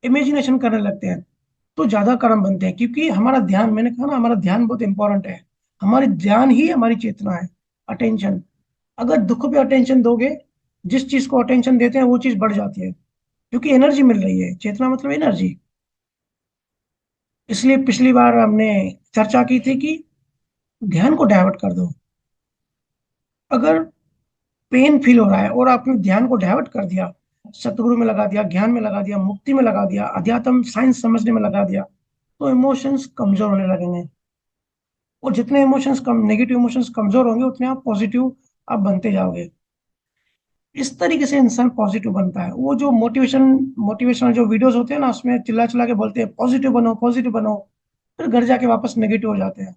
Speaker 2: इमेजिनेशन करने लगते हैं, तो ज्यादा कर्म बनते हैं। क्योंकि हमारा ध्यान, मैंने कहा ना, हमारा ध्यान बहुत इंपॉर्टेंट है। हमारी ध्यान ही हमारी चेतना है, अटेंशन। अगर दुख पे अटेंशन दोगे, जिस चीज को अटेंशन देते हैं वो चीज बढ़ जाती है, क्योंकि एनर्जी मिल रही है। चेतना मतलब एनर्जी। इसलिए पिछली बार हमने चर्चा की थी कि ध्यान को डाइवर्ट कर दो। अगर पेन फील हो रहा है और आपने ध्यान को डाइवर्ट कर दिया, सतगुरु में लगा दिया, ज्ञान में लगा दिया, मुक्ति में लगा दिया, अध्यात्म साइंस समझने में लगा दिया, तो इमोशंस कमजोर होने लगेंगे। और जितने इमोशंस कम, नेगेटिव इमोशंस कमजोर होंगे, उतने आप पॉजिटिव आप बनते जाओगे। इस तरीके से इंसान पॉजिटिव बनता है। वो जो मोटिवेशनल जो वीडियोस होते हैं ना, उसमें चिल्ला चिल्ला के बोलते हैं पॉजिटिव बनो, पॉजिटिव बनो, फिर घर जाके वापस नेगेटिव हो जाते हैं।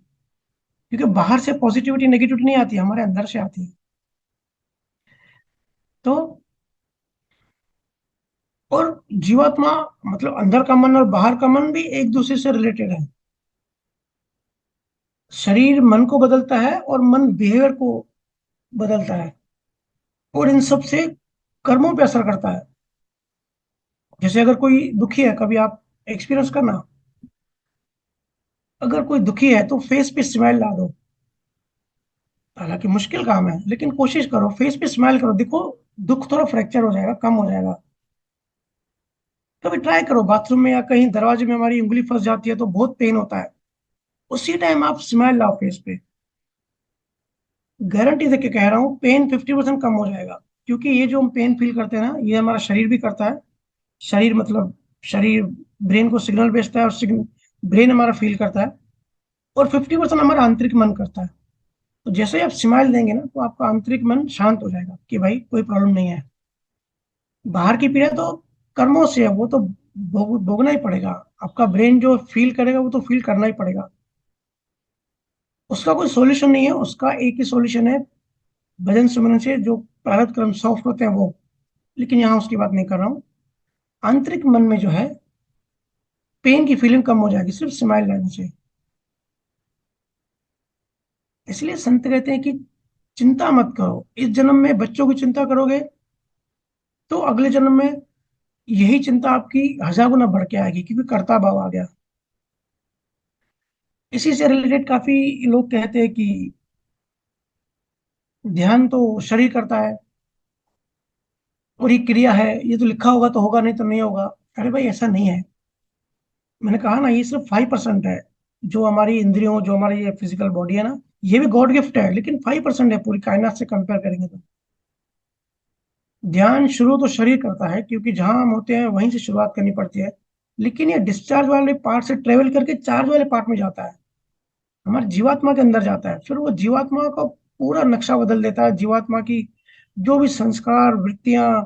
Speaker 2: क्योंकि बाहर से पॉजिटिविटी नेगेटिविटी नहीं आती, हमारे अंदर से आती है। तो और जीवात्मा मतलब अंदर का मन और बाहर का मन भी एक दूसरे से रिलेटेड है। शरीर मन को बदलता है और मन बिहेवियर को बदलता है, और इन सब से कर्मों पे असर करता है। जैसे अगर कोई दुखी है, कभी आप एक्सपीरियंस करना, अगर कोई दुखी है तो फेस पे स्माइल ला दो। हालांकि मुश्किल काम है, लेकिन कोशिश करो, फेस पे स्माइल करो, देखो दुख थोड़ा फ्रैक्चर हो जाएगा, कम हो जाएगा। कभी ट्राई करो, बाथरूम में या कहीं दरवाजे में हमारी उंगली फंस जाती है तो बहुत पेन होता है, उसी टाइम आप स्माइल लाओ फेस पे, गारंटी देके कह रहा हूँ पेन 50% कम हो जाएगा। क्योंकि ये जो हम पेन फील करते हैं ना, ये हमारा शरीर भी करता है। शरीर मतलब शरीर ब्रेन को सिग्नल भेजता है, और ब्रेन हमारा फील करता है। और 50% हमारा आंतरिक मन करता है। तो जैसे ही आप स्माइल देंगे ना, तो आपका आंतरिक मन शांत हो जाएगा कि भाई कोई प्रॉब्लम नहीं है। बाहर की पीड़ा तो कर्मों से है, वो तो भोगना ही पड़ेगा। आपका ब्रेन जो फील करेगा वो तो फील करना ही पड़ेगा। उसका कोई सॉल्यूशन नहीं है, उसका एक ही सॉल्यूशन है, भजन सुमरन से जो प्रारब्ध कर्म सॉफ्ट होते हैं वो। लेकिन यहाँ उसकी बात नहीं कर रहा हूँ। आंतरिक मन में जो है, पेन की फीलिंग कम हो जाएगी सिर्फ स्माइल लाने से। इसलिए संत कहते हैं कि चिंता मत करो। इस जन्म में बच्चों की चिंता करोगे तो अगले जन्म में यही चिंता आपकी 1000 गुना बढ़ के आएगी, क्योंकि कर्ता भाव आ गया। इसी से रिलेटेड काफी लोग कहते हैं कि ध्यान तो शरीर करता है और ये क्रिया है, ये तो लिखा होगा तो होगा, नहीं तो नहीं होगा। अरे भाई ऐसा नहीं है। मैंने कहा ना, ये सिर्फ 5% है। जो हमारी इंद्रियों, जो हमारी ये फिजिकल बॉडी है ना, ये भी गॉड गिफ्ट है, लेकिन 5% है पूरी कायनात से कंपेयर करेंगे तो। ध्यान शुरू तो शरीर करता है, क्योंकि जहां हम होते हैं वहीं से शुरुआत करनी पड़ती है। लेकिन ये डिस्चार्ज वाले पार्ट से ट्रेवल करके चार्ज वाले पार्ट में जाता है, हमारी जीवात्मा के अंदर जाता है। फिर वो जीवात्मा का पूरा नक्शा बदल देता है। जीवात्मा की जो भी संस्कार, वृत्तियां,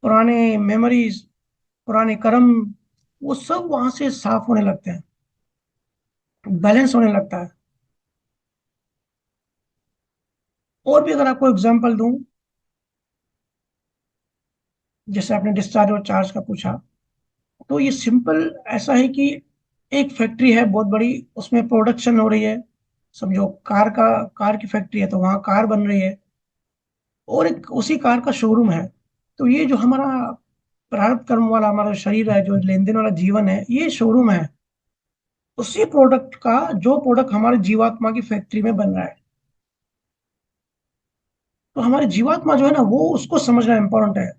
Speaker 2: पुराने मेमोरीज, पुराने कर्म, वो सब वहां से साफ होने लगते हैं, बैलेंस होने लगता है। और भी अगर आपको एग्जांपल दूं, जैसे आपने डिस्चार्ज और चार्ज का पूछा, तो ये सिंपल ऐसा है कि एक फैक्ट्री है बहुत बड़ी, उसमें प्रोडक्शन हो रही है। समझो कार की फैक्ट्री है, तो वहाँ कार बन रही है, और एक उसी कार का शोरूम है। तो ये जो हमारा प्रारब्ध कर्म वाला हमारा शरीर है, जो लेन देन वाला जीवन है, ये शोरूम है उसी प्रोडक्ट का, जो प्रोडक्ट हमारे जीवात्मा की फैक्ट्री में बन रहा है। तो हमारी जीवात्मा जो है ना, वो उसको समझना इंपॉर्टेंट है।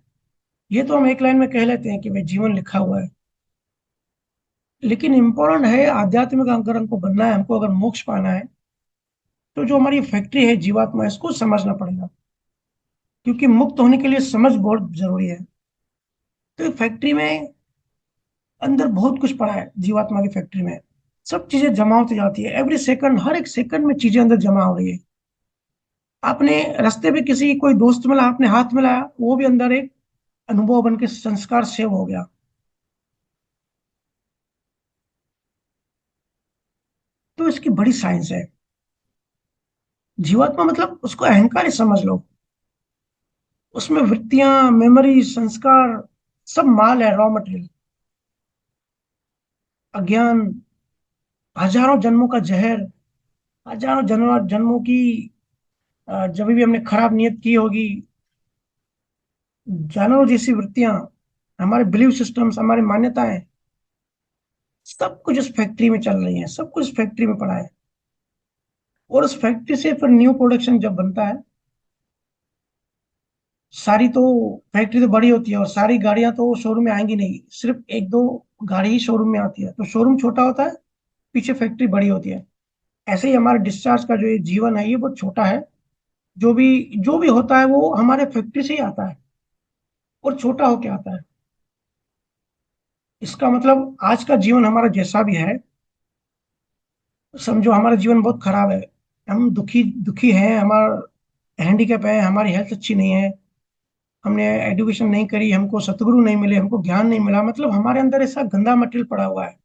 Speaker 2: ये तो हम एक लाइन में कह लेते हैं कि भाई जीवन लिखा हुआ है, लेकिन इंपॉर्टेंट है आध्यात्मिक। अगर हमको बनना है, हमको अगर मोक्ष पाना है, तो जो हमारी फैक्ट्री है जीवात्मा, इसको समझना पड़ेगा। क्योंकि मुक्त होने के लिए समझ बहुत जरूरी है। तो ये फैक्ट्री में अंदर बहुत कुछ पड़ा है, जीवात्मा की फैक्ट्री में सब चीजें जमा होती जाती है। एवरी सेकंड, हर एक सेकंड में चीजें अंदर जमा हो रही है। आपने रास्ते पे किसी कोई दोस्त मिला, आपने हाथ मिलाया, वो भी अंदर एक अनुभव बन के संस्कार सेव हो गया। तो इसकी बड़ी साइंस है। जीवात्मा मतलब उसको अहंकार ही समझ लो। उसमें वृत्तियां, मेमोरी, संस्कार, सब माल है, रॉ मटेरियल। अज्ञान, हजारों जन्मों का जहर, हजारों जन्मों जन्मों की जब भी हमने खराब नियत की होगी, जानवरों जैसी वृत्तियां, हमारे बिलीव सिस्टम्स, हमारी मान्यताएं, सब कुछ इस फैक्ट्री में चल रही है, सब कुछ इस फैक्ट्री में पड़ा है। और उस फैक्ट्री से फिर न्यू प्रोडक्शन जब बनता है, सारी तो फैक्ट्री तो बड़ी होती है और सारी गाड़ियां तो शोरूम में आएंगी नहीं, सिर्फ एक दो गाड़ी ही शोरूम में आती है, तो शोरूम छोटा होता है, पीछे फैक्ट्री बड़ी होती है। ऐसे ही हमारे डिस्चार्ज का जो ये जीवन है, ये बहुत छोटा है। जो भी होता है वो हमारे फैक्ट्री से ही आता है और छोटा होके आता है। इसका मतलब आज का जीवन हमारा जैसा भी है, समझो हमारा जीवन बहुत खराब है, हम दुखी दुखी हैं, हमारा हैंडीकैप है, हमारी हेल्थ अच्छी नहीं है, हमने एजुकेशन नहीं करी, हमको सतगुरु नहीं मिले, हमको ज्ञान नहीं मिला, मतलब हमारे अंदर ऐसा गंदा मटेरियल पड़ा हुआ है।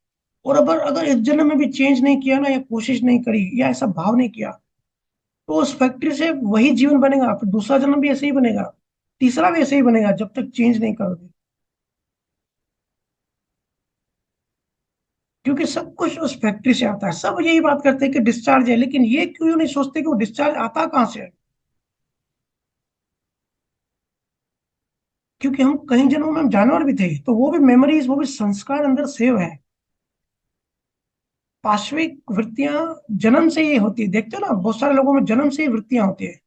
Speaker 2: और अगर अगर इस जन्म में भी चेंज नहीं किया ना, या कोशिश नहीं करी, या ऐसा भाव नहीं किया, तो उस फैक्ट्री से वही जीवन बनेगा, फिर दूसरा जन्म भी ऐसे ही बनेगा, तीसरा भी ऐसे ही बनेगा, जब तक चेंज नहीं करोगे। क्योंकि सब कुछ उस फैक्ट्री से आता है। सब यही बात करते हैं कि डिस्चार्ज है, लेकिन ये क्यों नहीं सोचते कि वो डिस्चार्ज आता कहाँ से है। क्योंकि हम कई जन्मों में हम जानवर भी थे, तो वो भी मेमोरीज, वो भी संस्कार अंदर सेव है। पाश्विक वृत्तियां जन्म से ही होती है, देखते हो ना, बहुत सारे लोगों में जन्म से ही वृत्तियां होती है,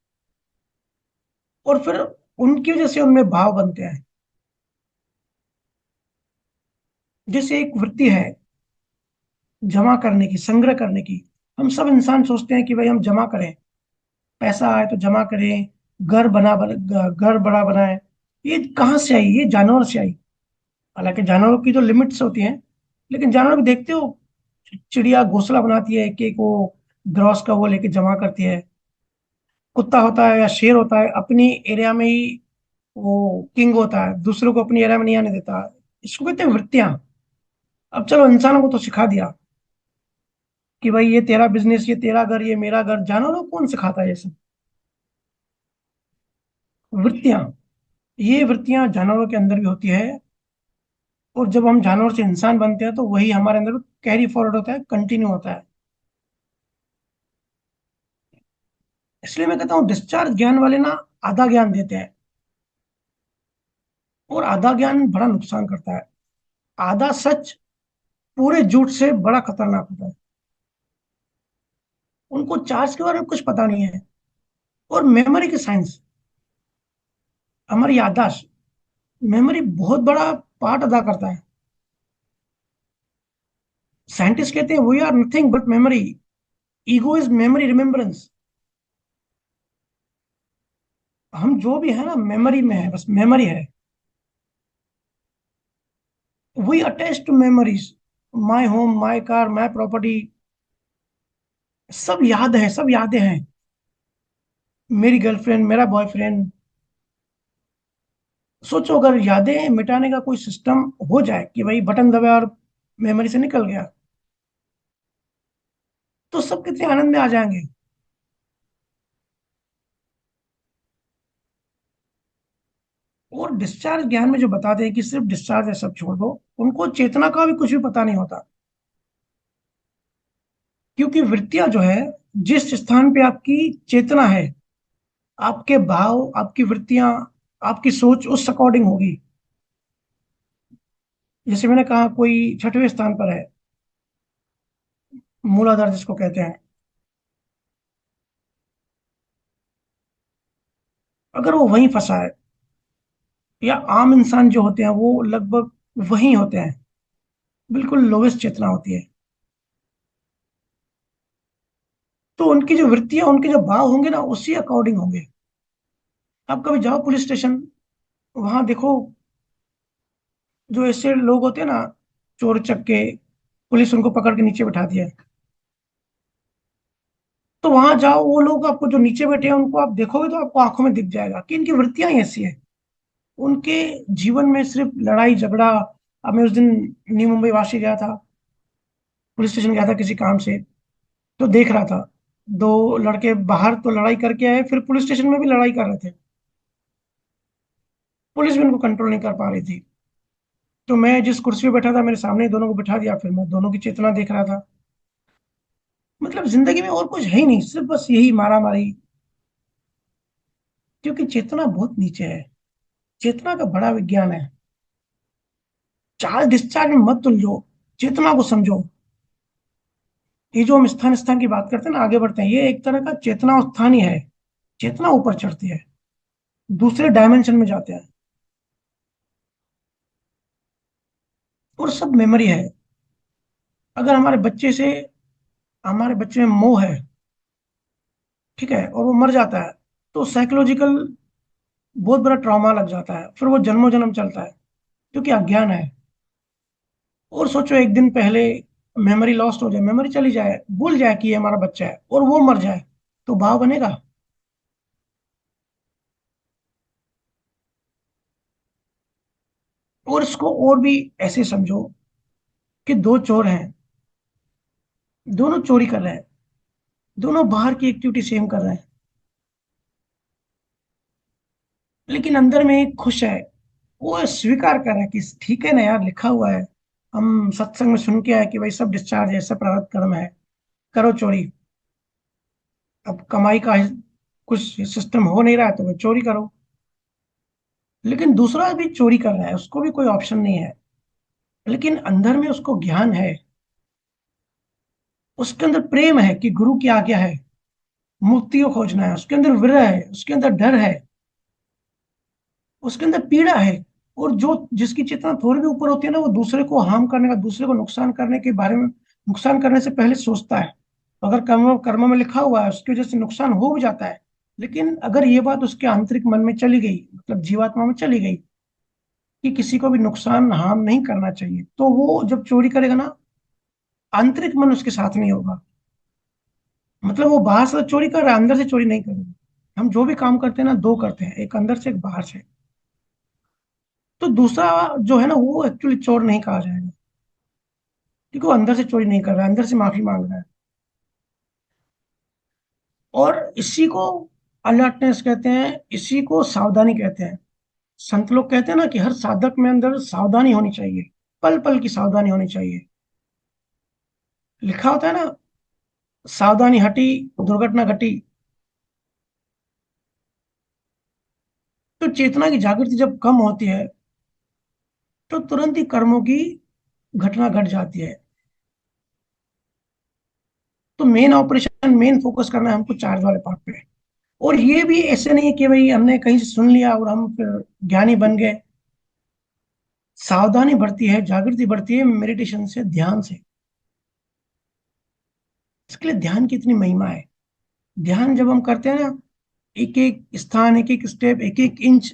Speaker 2: और फिर उनकी वजह से उनमें भाव बनते हैं। जैसे एक वृत्ति है जमा करने की, संग्रह करने की। हम सब इंसान सोचते हैं कि भाई हम जमा करें, पैसा आए तो जमा करें, घर बड़ा बनाए। ये कहाँ से आई? ये जानवर से आई। हालांकि जानवरों की तो लिमिट्स होती हैं, लेकिन जानवर भी देखते हो, चिड़िया घोंसला बनाती है, एक एक वो ग्रॉस का वो लेके जमा करती है। कुत्ता होता है या शेर होता है, अपनी एरिया में ही वो किंग होता है, दूसरों को अपनी एरिया में नहीं आने देता। इसको कहते हैं वृत्तियां। अब चलो, इंसानों को तो सिखा दिया कि भाई ये तेरा बिजनेस, ये तेरा घर, ये मेरा घर। जानवरों को कौन सिखाता है ये सब? वृत्तियां। ये वृत्तियां जानवरों के अंदर भी होती है, और जब हम जानवर से इंसान बनते हैं तो वही हमारे अंदर कैरी फॉरवर्ड होता है, कंटिन्यू होता है। इसलिए मैं कहता हूँ डिस्चार्ज ज्ञान वाले ना आधा ज्ञान देते हैं, और आधा ज्ञान बड़ा नुकसान करता है। आधा सच पूरे झूठ से बड़ा खतरनाक होता है। उनको चार्ज के बारे में कुछ पता नहीं है। और मेमोरी की साइंस, हमारी याददाश्त, मेमोरी बहुत बड़ा पार्ट अदा करता है। साइंटिस्ट कहते हैं we are nothing but memory, ego is memory remembrance. हम जो भी है ना, मेमोरी में है, बस मेमोरी है। We attach to memories, my home, my car, my property, सब याद है, सब यादें हैं। मेरी गर्लफ्रेंड, मेरा बॉयफ्रेंड। सोचो अगर यादें मिटाने का कोई सिस्टम हो जाए कि भाई बटन दबाया और मेमोरी से निकल गया, तो सब कितने आनंद में आ जाएंगे। और डिस्चार्ज ज्ञान में जो बताते हैं कि सिर्फ डिस्चार्ज है, सब छोड़ दो, उनको चेतना का भी कुछ भी पता नहीं होता। क्योंकि वृत्तियां जो है, जिस स्थान पे आपकी चेतना है, आपके भाव, आपकी वृत्तियां, आपकी सोच उस अकॉर्डिंग होगी। जैसे मैंने कहा, कोई छठवें स्थान पर है, मूलाधार जिसको कहते हैं, अगर वो वहीं फंसा है, या आम इंसान जो होते हैं वो लगभग वहीं होते हैं, बिल्कुल लोवेस्ट चेतना होती है, तो उनकी जो वृत्तियां, उनके जो भाव होंगे ना, उसी अकॉर्डिंग होंगे। आप कभी जाओ पुलिस स्टेशन, वहां देखो, जो ऐसे लोग होते हैं ना, चोर चक्के, पुलिस उनको पकड़ के नीचे बैठाती है, तो वहां जाओ, वो लोग आपको जो नीचे बैठे हैं उनको आप देखोगे तो आपको आंखों में दिख जाएगा कि इनकी वृत्तियां ही ऐसी है। उनके जीवन में सिर्फ लड़ाई झगड़ा। अब मैं उस दिन न्यू मुंबई वाशी गया था, पुलिस स्टेशन गया था किसी काम से, तो देख रहा था, दो लड़के बाहर तो लड़ाई करके आए, फिर पुलिस स्टेशन में भी लड़ाई कर रहे थे। पुलिस भी उनको कंट्रोल नहीं कर पा रही थी। तो मैं जिस कुर्सी पे बैठा था, मेरे सामने ही दोनों को बिठा दिया, फिर मैं दोनों की चेतना देख रहा था। मतलब जिंदगी में और कुछ है ही नहीं, सिर्फ बस यही मारा मारी। क्योंकि चेतना बहुत नीचे है, चेतना का बड़ा विज्ञान है। चार्ज डिस्चार्ज में मत उलझो, चेतना को समझो। ये जो हम स्थान स्थान की बात करते हैं ना, आगे बढ़ते हैं, ये एक तरह का चेतना स्थान ही है। चेतना ऊपर चढ़ती है, दूसरे डायमेंशन में जाते हैं, और सब मेमोरी है। अगर हमारे बच्चे में मोह है, ठीक है, और वो मर जाता है, तो साइकोलॉजिकल बहुत बड़ा ट्रॉमा लग जाता है, फिर वो जन्मों जन्म चलता है, क्योंकि अज्ञान है। और सोचो, एक दिन पहले मेमोरी लॉस्ट हो जाए, मेमोरी चली जाए, भूल जाए कि ये हमारा बच्चा है, और वो मर जाए, तो भाव बनेगा? और इसको और भी ऐसे समझो कि दो चोर हैं, दोनों चोरी कर रहे हैं, दोनों बाहर की एक्टिविटी सेम कर रहे हैं, लेकिन अंदर में एक खुश है। वो स्वीकार कर रहा है कि ठीक है ना यार, लिखा हुआ है, हम सत्संग में सुन के आए कि भाई सब डिस्चार्ज है, सब प्रारब्ध कर्म है, करो चोरी। अब कमाई का कुछ सिस्टम हो नहीं रहा है, तो भाई चोरी करो। लेकिन दूसरा भी चोरी कर रहा है, उसको भी कोई ऑप्शन नहीं है, लेकिन अंदर में उसको ज्ञान है, उसके अंदर प्रेम है कि गुरु की आज्ञा है, मुक्ति को खोजना है, उसके अंदर विरह है, उसके अंदर डर है, उसके अंदर पीड़ा है। और जो जिसकी चेतना थोड़ी भी ऊपर होती है ना, वो दूसरे को हार्म करने का, दूसरे को नुकसान करने के बारे में, नुकसान करने से पहले सोचता है। अगर कर्म कर्म में लिखा हुआ है, उसकी वजह से नुकसान हो भी जाता है, लेकिन अगर ये बात उसके आंतरिक मन में चली गई, मतलब जीवात्मा में चली गई, कि किसी को भी नुकसान हार्म नहीं करना चाहिए, तो वो जब चोरी करेगा ना, आंतरिक मन उसके साथ नहीं होगा। मतलब वो बाहर से तो चोरी कर रहा है, अंदर से चोरी नहीं करेगा। हम जो भी काम करते हैं ना, दो करते हैं, एक अंदर से, एक बाहर से। तो दूसरा जो है ना, वो एक्चुअली चोर नहीं कहा जाएगा, क्योंकि वो अंदर से चोरी नहीं कर रहा है, अंदर से माफी मांग रहा है। और इसी को अलर्टनेस कहते हैं, इसी को सावधानी कहते हैं। संत लोग कहते हैं ना कि हर साधक में अंदर सावधानी होनी चाहिए, पल पल की सावधानी होनी चाहिए। लिखा होता है ना, सावधानी हटी, दुर्घटना घटी। तो चेतना की जागृति जब कम होती है, तो तुरंत ही कर्मों की घटना घट जाती है। तो मेन ऑपरेशन, मेन फोकस करना है हमको चार्ज वाले पार्ट पे। और ये भी ऐसे नहीं है कि भाई हमने कहीं से सुन लिया और हम फिर ज्ञानी बन गए। सावधानी बढ़ती है, जागृति बढ़ती है मेडिटेशन से, ध्यान से। इसके लिए ध्यान की इतनी महिमा है। ध्यान जब हम करते हैं ना, एक एक स्थान, एक एक स्टेप, एक एक इंच।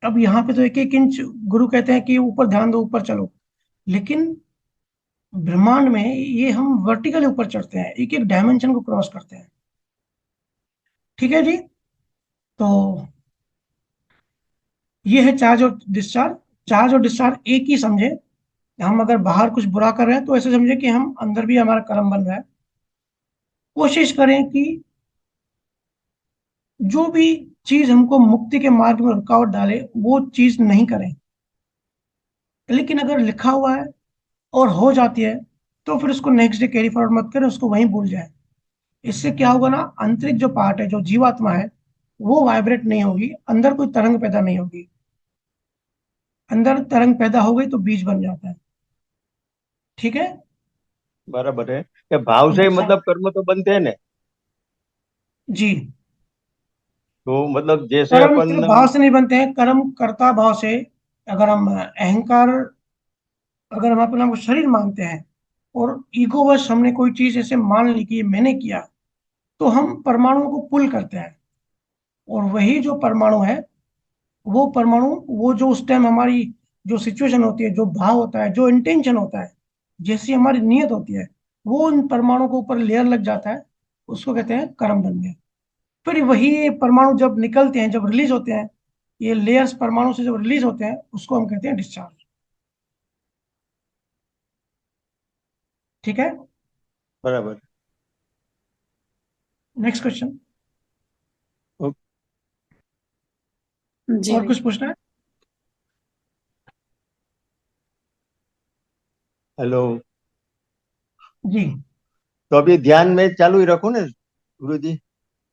Speaker 2: अब यहाँ पे तो एक एक इंच गुरु कहते हैं कि ऊपर ध्यान दो, ऊपर चलो। लेकिन ब्रह्मांड में ये हम वर्टिकली ऊपर चढ़ते हैं, एक एक डायमेंशन को क्रॉस करते हैं। ठीक है जी। तो ये है चार्ज और डिस्चार्ज। चार्ज और डिस्चार्ज एक ही समझे। हम अगर बाहर कुछ बुरा कर रहे हैं, तो ऐसे समझे कि हम अंदर भी हमारा कर्म बन रहा है। कोशिश करें कि जो भी चीज हमको मुक्ति के मार्ग में रुकावट डाले, वो चीज नहीं करें। लेकिन अगर लिखा हुआ है और हो जाती है, तो फिर उसको नेक्स्ट डे कैरी फॉरवर्ड मत करें, उसको वहीं भूल जाए। इससे क्या होगा ना, आंतरिक जो पार्ट है, जो जीवात्मा है, वो वाइब्रेट नहीं होगी, अंदर कोई तरंग पैदा नहीं होगी। अंदर तरंग पैदा हो गई तो बीज बन जाता है। ठीक है।
Speaker 3: बराबर है। ये भाव से ही मतलब कर्म तो बनते हैं ना।
Speaker 2: जी।
Speaker 3: तो मतलब जैसे
Speaker 2: कर्म
Speaker 3: अपन
Speaker 2: सिर्फ भाव से नहीं बनते हैं, कर्म कर्ता भाव से। अगर हम अहंकार, अगर हम अपने आप को शरीर मानते हैं, और ईगोवश हमने कोई चीज ऐसे मान ली कि ये मैंने किया, तो हम परमाणुओं को पुल करते हैं। और वही जो परमाणु है, वो परमाणु, वो जो उस टाइम हमारी जो सिचुएशन होती है, जो भाव होता है, जो इंटेंशन होता है, जैसी हमारी नीयत होती है, वो उन परमाणु के ऊपर लेयर लग जाता है। उसको कहते हैं कर्म बन गया। फिर वही परमाणु जब निकलते हैं, जब रिलीज होते हैं, ये लेयर्स परमाणु से जब रिलीज होते हैं, उसको हम कहते हैं डिस्चार्ज। ठीक है।
Speaker 3: बराबर।
Speaker 2: Next question.
Speaker 1: जी
Speaker 2: और कुछ पूछना है?
Speaker 3: हेलो।
Speaker 2: जी
Speaker 3: तो अभी ध्यान में चालू ही रखो ना गुरु जी।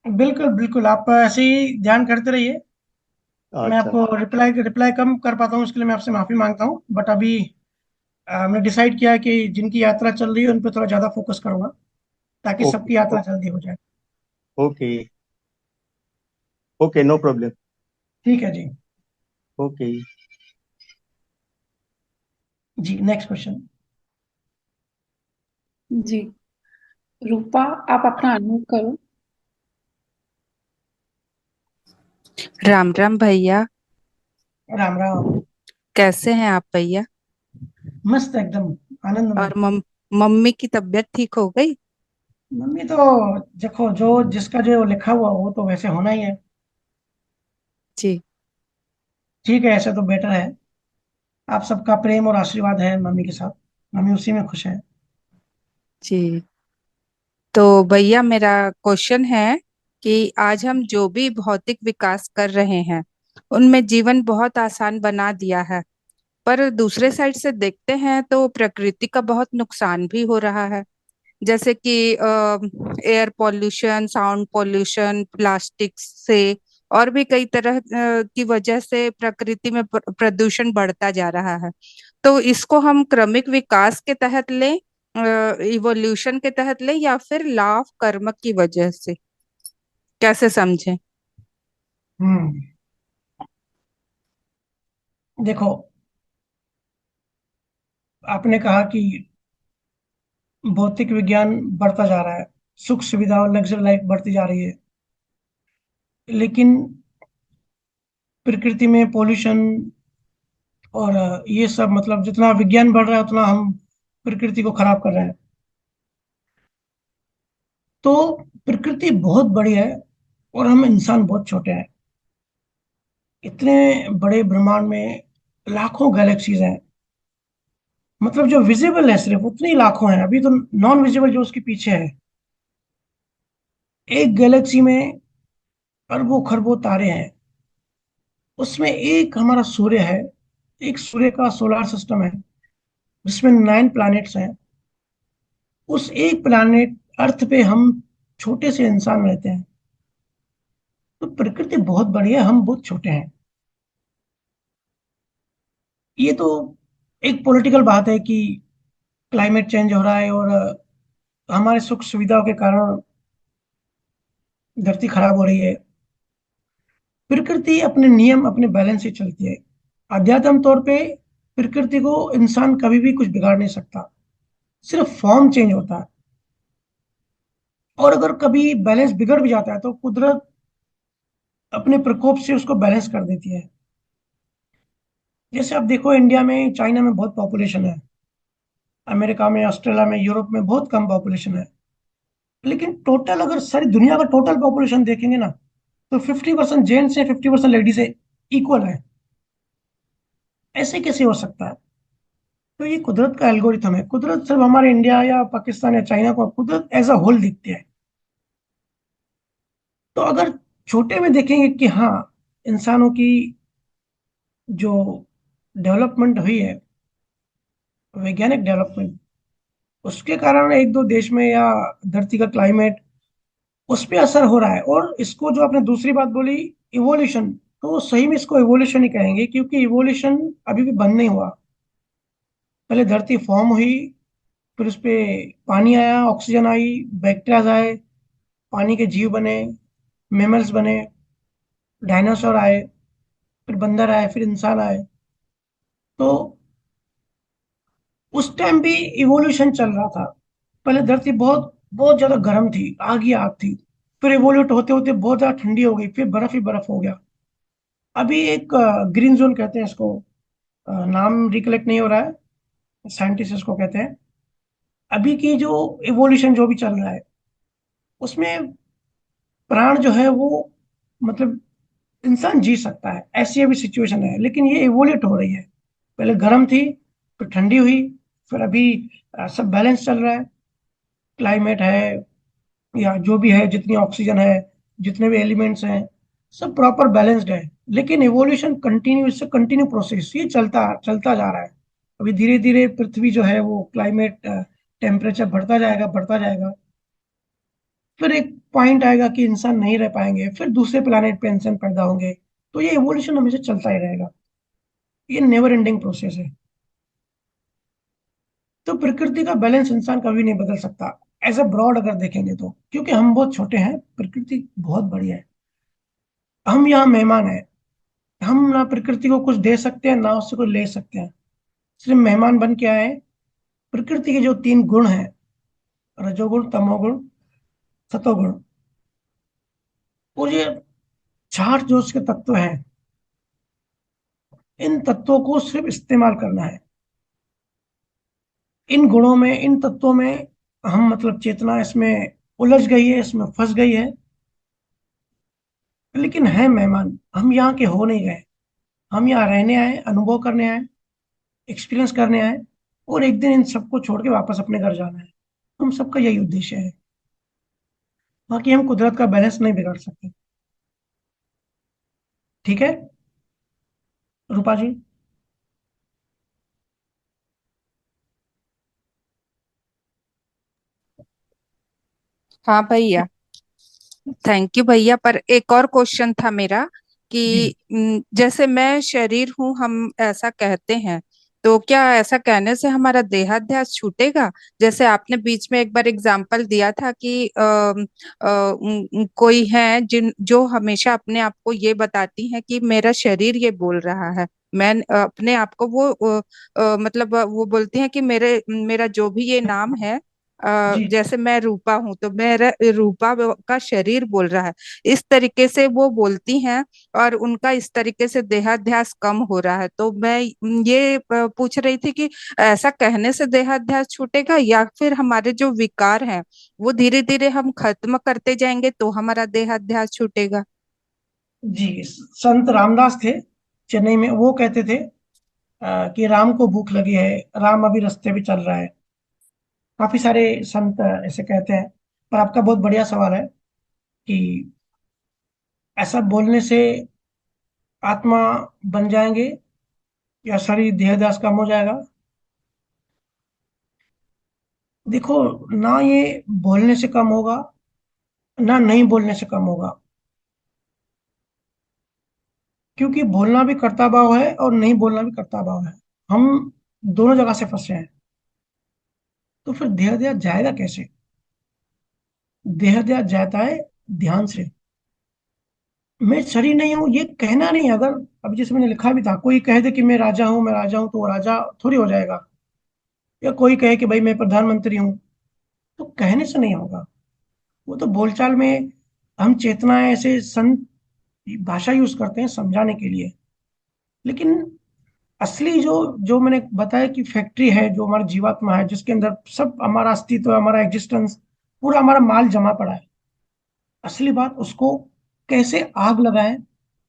Speaker 2: बिल्कुल बिल्कुल, आप ऐसे ही ध्यान करते रहिए। मैं
Speaker 3: अच्छा।
Speaker 2: आपको रिप्लाई रिप्लाई कम कर पाता हूँ, उसके लिए मैं आपसे माफी मांगता हूँ, बट अभी हमने डिसाइड किया है कि जिनकी यात्रा चल रही है उन पर थोड़ा ज्यादा फोकस करूंगा, ताकि
Speaker 3: ओके।
Speaker 2: सबकी यात्रा जल्दी हो जाए।
Speaker 3: ओके। Okay, no problem.
Speaker 2: ठीक है जी।
Speaker 3: ओके।
Speaker 2: जी नेक्स्ट क्वेश्चन।
Speaker 1: जी। रूपा, आप अपना अनम्यूट करो।
Speaker 4: राम राम भैया।
Speaker 2: राम राम।
Speaker 4: कैसे हैं आप भैया?
Speaker 2: मस्त एकदम, आनंद में।
Speaker 4: और मम्मी की तबीयत ठीक हो गई?
Speaker 2: मम्मी तो, देखो जो जिसका जो लिखा हुआ वो तो वैसे होना ही है।
Speaker 4: जी।
Speaker 2: ठीक है, ऐसे तो बेटर है। आप सबका प्रेम और आशीर्वाद है मम्मी के साथ, मम्मी उसी में खुश है।
Speaker 4: जी। तो भैया मेरा क्वेश्चन है कि आज हम जो भी भौतिक विकास कर रहे हैं उनमें जीवन बहुत आसान बना दिया है, पर दूसरे साइड से देखते हैं तो प्रकृति का बहुत नुकसान भी हो रहा है। जैसे कि air pollution, sound pollution, plastic से और भी कई तरह की वजह से प्रकृति में प्रदूषण बढ़ता जा रहा है। तो इसको हम क्रमिक विकास के तहत लें, इवोल्यूशन के तहत लें, या फिर लॉ ऑफ कर्म की वजह से, कैसे समझें?
Speaker 2: हम्म। देखो, आपने कहा कि भौतिक विज्ञान बढ़ता जा रहा है, सुख सुविधा और लग्जरी लाइफ बढ़ती जा रही है, लेकिन प्रकृति में पोल्यूशन और ये सब, मतलब जितना विज्ञान बढ़ रहा है उतना हम प्रकृति को खराब कर रहे हैं। तो प्रकृति बहुत बड़ी है और हम इंसान बहुत छोटे हैं। इतने बड़े ब्रह्मांड में लाखों गैलेक्सीज हैं, मतलब जो विजिबल है सिर्फ उतनी लाखों हैं, अभी तो नॉन विजिबल जो उसके पीछे है। एक गैलेक्सी में अरबों खरबों तारे हैं, उसमें एक हमारा सूर्य है। एक सूर्य का सोलर सिस्टम है जिसमें 9 प्लैनेट्स हैं। उस एक प्लैनेट अर्थ पे हम छोटे से इंसान रहते हैं। तो प्रकृति बहुत बड़ी है, हम बहुत छोटे हैं। ये तो एक पॉलिटिकल बात है कि क्लाइमेट चेंज हो रहा है और हमारे सुख सुविधाओं के कारण धरती खराब हो रही है। प्रकृति अपने नियम, अपने बैलेंस से चलती है। आध्यात्म तौर पे प्रकृति को इंसान कभी भी कुछ बिगाड़ नहीं सकता, सिर्फ फॉर्म चेंज होता है। और अगर कभी बैलेंस बिगड़ भी जाता है तो कुदरत अपने प्रकोप से उसको बैलेंस कर देती है। जैसे आप देखो, इंडिया में, चाइना में बहुत पॉपुलेशन है, अमेरिका में, ऑस्ट्रेलिया में, यूरोप में बहुत कम पॉपुलेशन है। लेकिन टोटल अगर सारी दुनिया का टोटल पॉपुलेशन देखेंगे ना, तो 50% जेंट्स है, 50% लेडीज है, इक्वल है। ऐसे कैसे हो सकता है? तो ये कुदरत का एल्गोरिथम है। कुदरत सिर्फ हमारे इंडिया या पाकिस्तान या चाइना को, कुदरत एज अ होल दिखती है। तो अगर छोटे में देखेंगे कि हाँ, इंसानों की जो डेवलपमेंट हुई है, वैज्ञानिक डेवलपमेंट, उसके कारण एक दो देश में या धरती का क्लाइमेट, उस पर असर हो रहा है। और इसको जो आपने दूसरी बात बोली, इवोल्यूशन, तो सही में इसको इवोल्यूशन ही कहेंगे, क्योंकि इवोल्यूशन अभी भी बंद नहीं हुआ। पहले धरती फॉर्म हुई, फिर उस पे पानी आया, ऑक्सीजन आई, बैक्टीरिया आए, पानी के जीव बने, मेमल्स बने, डायनासोर आए, फिर बंदर आए, फिर इंसान आए। तो उस टाइम भी इवोल्यूशन चल रहा था। पहले धरती बहुत बहुत ज्यादा गर्म थी, आग ही आग थी। फिर इवोल्यूट होते होते बहुत ज्यादा ठंडी हो गई, फिर बर्फ ही बर्फ हो गया। अभी एक ग्रीन जोन कहते हैं इसको, नाम रिकलेक्ट नहीं हो रहा है, साइंटिस्ट इसको कहते हैं। अभी की जो इवोल्यूशन जो भी चल रहा है, उसमें प्राण जो है वो, मतलब इंसान जी सकता है, ऐसी अभी सिचुएशन है। लेकिन ये इवोल्यूट हो रही है, पहले गर्म थी, फिर ठंडी हुई, फिर अभी सब बैलेंस चल रहा है। क्लाइमेट है, या जो भी है, जितनी ऑक्सीजन है, जितने भी एलिमेंट्स हैं, सब प्रॉपर बैलेंस्ड है। लेकिन एवोल्यूशन कंटिन्यू प्रोसेस, ये चलता चलता जा रहा है। अभी धीरे धीरे पृथ्वी जो है वो क्लाइमेट टेम्परेचर बढ़ता जाएगा, बढ़ता जाएगा। फिर एक पॉइंट आएगा कि इंसान नहीं रह पाएंगे, फिर दूसरे प्लानिट पे इंसान पैदा होंगे। तो ये एवोल्यूशन हमेशा चलता ही रहेगा, ये नेवर एंडिंग प्रोसेस है। तो प्रकृति का बैलेंस इंसान कभी नहीं बदल सकता, एज अ ब्रॉड अगर देखेंगे तो, क्योंकि हम बहुत छोटे हैं, प्रकृति बहुत बड़ी है। हम यहाँ मेहमान हैं। हम ना प्रकृति को कुछ दे सकते हैं, ना उससे कुछ ले सकते हैं, सिर्फ मेहमान बन के आए हैं। प्रकृति के जो 3 गुण हैं, रजोगुण, तमोगुण, सतोगुण, और ये 4 जो उसके तत्व हैं, इन तत्वों को सिर्फ इस्तेमाल करना है। इन गुणों में, इन तत्वों में हम, मतलब चेतना इसमें उलझ गई है, इसमें फंस गई है। लेकिन है मेहमान, हम यहाँ के हो नहीं गए। हम यहाँ रहने आए, अनुभव करने आए, एक्सपीरियंस करने आए, और एक दिन इन सबको छोड़ के वापस अपने घर जाना है। हम सबका यही उद्देश्य है। बाकी हम कुदरत का बैलेंस नहीं बिगाड़ सकते। ठीक है रूपा जी?
Speaker 4: हाँ भैया, थैंक यू भैया। पर एक और क्वेश्चन था मेरा
Speaker 2: जी
Speaker 4: कि जैसे मैं शरीर हूँ, हम ऐसा कहते हैं, तो क्या ऐसा कहने से हमारा देहाध्यास छूटेगा? जैसे आपने बीच में एक बार एग्जाम्पल दिया था कि कोई है जिन जो हमेशा अपने आप को ये बताती हैं कि मेरा शरीर ये बोल रहा है। मैं अपने आप को वो मतलब वो बोलती हैं कि मेरा जो भी ये नाम है,
Speaker 2: जी
Speaker 4: जैसे मैं रूपा हूँ तो मेरा रूपा का शरीर बोल रहा है, इस तरीके से वो बोलती हैं। और उनका इस तरीके से देहाध्यास कम हो रहा है। तो मैं ये पूछ रही थी कि ऐसा कहने से देहाध्यास छूटेगा, या फिर हमारे जो विकार हैं वो धीरे धीरे हम खत्म करते जाएंगे तो हमारा देहाध्यास छूटेगा?
Speaker 2: जी। संत रामदास थे चेन्नई में, वो कहते थे कि राम को भूख लगी है, राम अभी रास्ते पे चल रहा है। काफी सारे संत ऐसे कहते हैं। पर आपका बहुत बढ़िया सवाल है कि ऐसा बोलने से आत्मा बन जाएंगे या शरीर देहदास कम हो जाएगा। देखो, ना ये बोलने से कम होगा, ना नहीं बोलने से कम होगा। क्योंकि बोलना भी कर्ता भाव है और नहीं बोलना भी कर्ता भाव है। हम दोनों जगह से फंसे हैं। तो फिर देहदास जाएगा कैसे? देहदास जाता है ध्यान से। मैं शरीर नहीं हूं, ये कहना नहीं। अगर अभी जैसे मैंने लिखा भी था, कोई कह दे कि मैं राजा हूं, मैं राजा हूं, तो वो राजा थोड़ी हो जाएगा। या कोई कहे कि भाई मैं प्रधानमंत्री हूं, तो कहने से नहीं होगा। वो तो बोलचाल में हम चेतनाएं ऐसे संत भाषा यूज करते हैं समझाने के लिए। लेकिन असली जो जो मैंने बताया कि फैक्ट्री है, जो हमारा जीवात्मा है, जिसके अंदर सब हमारा अस्तित्व, हमारा एग्जिस्टेंस, पूरा हमारा माल जमा पड़ा है। असली बात उसको कैसे आग लगाएं,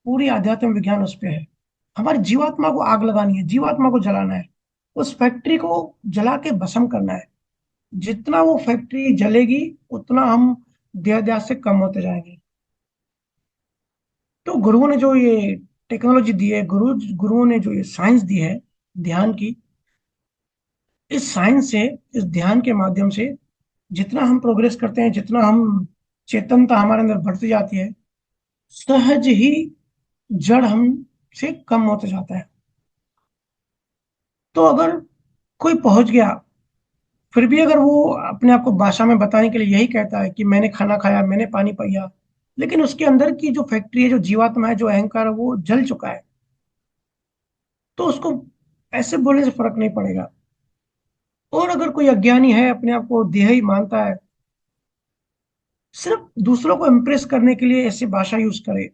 Speaker 2: पूरी आध्यात्म विज्ञान उस पे है। हमारी जीवात्मा को आग लगानी है, जीवात्मा को जलाना है, उस फैक्ट्री को जला के भस्म करना है। जितना वो फैक्ट्री जलेगी, उतना हम देहदास से कम होते जाएंगे। तो गुरुओं ने जो ये टेक्नोलॉजी दी है, गुरुओं ने जो ये साइंस दी है ध्यान की, इस साइंस से, इस ध्यान के माध्यम से जितना हम प्रोग्रेस करते हैं, जितना हम चेतनता हमारे अंदर बढ़ती जाती है, सहज ही जड़ हम से कम होते जाता है। तो अगर कोई पहुंच गया, फिर भी अगर वो अपने आप को भाषा में बताने के लिए यही कहता है कि मैंने खाना खाया, मैंने पानी पिया, लेकिन उसके अंदर की जो फैक्ट्री है, जो जीवात्मा है, जो अहंकार है, वो जल चुका है, तो उसको ऐसे बोलने से फर्क नहीं पड़ेगा। और अगर कोई अज्ञानी है, अपने आप को देही मानता है, सिर्फ दूसरों को इम्प्रेस करने के लिए ऐसी भाषा यूज करे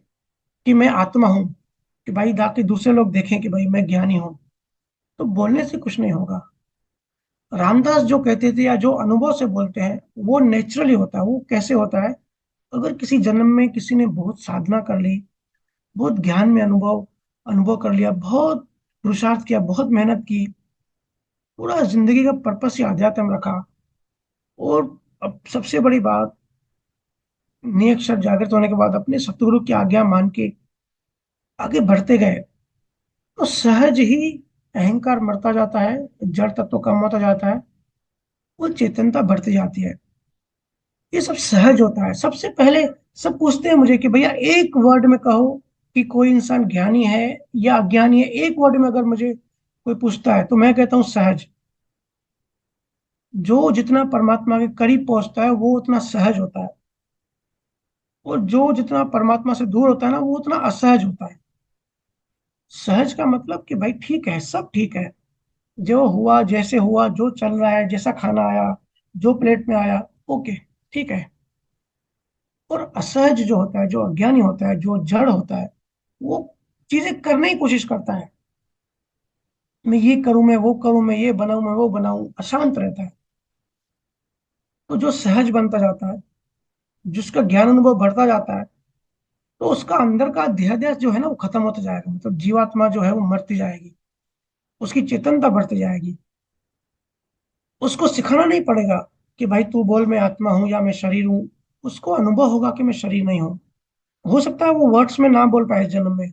Speaker 2: कि मैं आत्मा हूं, कि भाई ताकि दूसरे लोग देखें कि भाई मैं ज्ञानी हूं, तो बोलने से कुछ नहीं होगा। रामदास जो कहते थे, या जो अनुभव से बोलते हैं, वो नेचुरली होता है। वो कैसे होता है? अगर किसी जन्म में किसी ने बहुत साधना कर ली, बहुत ज्ञान में अनुभव अनुभव कर लिया, बहुत पुरुषार्थ किया, बहुत मेहनत की, पूरा जिंदगी का पर्पस ही आध्यात्म रखा, और अब सबसे बड़ी बात, निरक्षर जागृत होने के बाद अपने सतगुरु की आज्ञा मान के आगे बढ़ते गए, तो सहज ही अहंकार मरता जाता है, जड़ तत्व कम होता जाता है, वो चेतनता बढ़ती जाती है। ये सब सहज होता है। सबसे पहले सब पूछते हैं मुझे कि भैया एक वर्ड में कहो कि कोई इंसान ज्ञानी है या अज्ञानी है। एक वर्ड में अगर मुझे कोई पूछता है तो मैं कहता हूँ सहज। जो जितना परमात्मा के करीब पहुंचता है वो उतना सहज होता है, और जो जितना परमात्मा से दूर होता है ना वो उतना असहज होता है। सहज का मतलब कि भाई ठीक है, सब ठीक है, जो हुआ जैसे हुआ, जो चल रहा है, जैसा खाना आया, जो प्लेट में आया, ओके, ठीक है। और असहज जो होता है, जो अज्ञानी होता है, जो जड़ होता है, वो चीजें करने की कोशिश करता है। मैं ये करूं, मैं वो करूं, मैं ये बनाऊं, मैं वो बनाऊं, अशांत रहता है। तो जो सहज बनता जाता है, जिसका ज्ञान अनुभव बढ़ता जाता है, तो उसका अंदर का देहाध्यास जो है ना वो खत्म होता जाएगा। मतलब जीवात्मा जो है वो मरती जाएगी, उसकी चेतनता बढ़ती जाएगी। उसको सिखाना नहीं पड़ेगा कि भाई तू बोल मैं आत्मा हूं या मैं शरीर हूं। उसको अनुभव होगा कि मैं शरीर नहीं हूं। हो सकता है वो वर्ड्स में ना बोल पाए इस जन्म में,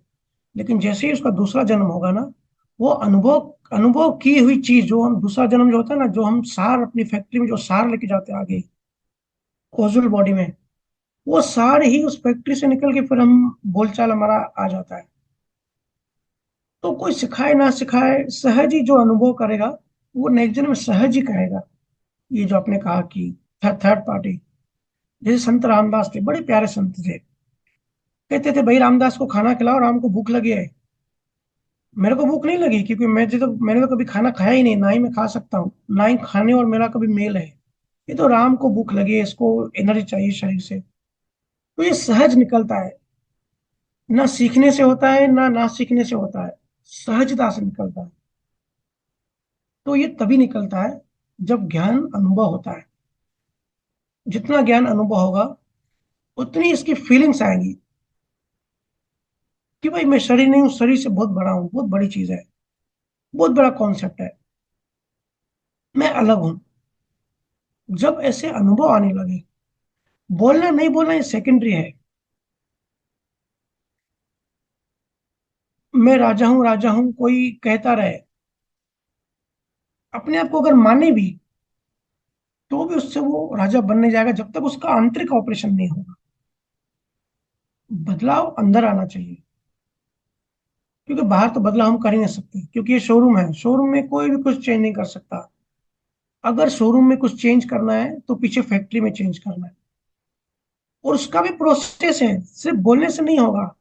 Speaker 2: लेकिन जैसे ही उसका दूसरा जन्म होगा ना, वो अनुभव अनुभव की हुई चीज, जो हम दूसरा जन्म जो होता है ना, जो हम सार अपनी फैक्ट्री में जो सार लेके जाते हैं आगे कॉजल बॉडी में, वो सार ही उस फैक्ट्री से निकल के फिर हम बोलचाल हमारा आ जाता है। तो कोई सिखाए ना सिखाए, सहज ही जो अनुभव करेगा वो नेक्स्ट जन्म में सहज ही कहेगा। ये जो आपने कहा कि थर्ड पार्टी, जैसे संत रामदास थे, बड़े प्यारे संत थे। कहते थे भाई रामदास को खाना खिलाओ, राम को भूख लगी है। मेरे को भूख नहीं लगी, क्योंकि मैंने तो कभी खाना खाया ही नहीं, ना ही मैं खा सकता हूँ, ना ही खाने और मेरा कभी मेल है। ये तो राम को भूख लगी है, इसको एनर्जी चाहिए शरीर से। तो ये सहज निकलता है। ना सीखने से होता है, ना ना सीखने से होता है, सहजता से निकलता है। तो ये तभी निकलता है जब ज्ञान अनुभव होता है। जितना ज्ञान अनुभव होगा उतनी इसकी फीलिंग्स आएंगी कि भाई मैं शरीर नहीं हूँ, शरीर से बहुत बड़ा हूँ, बहुत बड़ी चीज है, बहुत बड़ा कॉन्सेप्ट है, मैं अलग हूँ। जब ऐसे अनुभव आने लगे, बोलना नहीं बोलना ये सेकेंडरी है। मैं राजा हूं कोई कहता रहे, अपने आप को अगर माने भी, तो भी उससे वो राजा बन नहीं जाएगा जब तक उसका आंतरिक ऑपरेशन नहीं होगा। बदलाव अंदर आना चाहिए, क्योंकि बाहर तो बदलाव हम कर ही नहीं सकते, क्योंकि ये शोरूम है, शोरूम में कोई भी कुछ चेंज नहीं कर सकता। अगर शोरूम में कुछ चेंज करना है तो पीछे फैक्ट्री में चेंज करना है, और उसका भी प्रोसेस है, सिर्फ बोलने से नहीं होगा।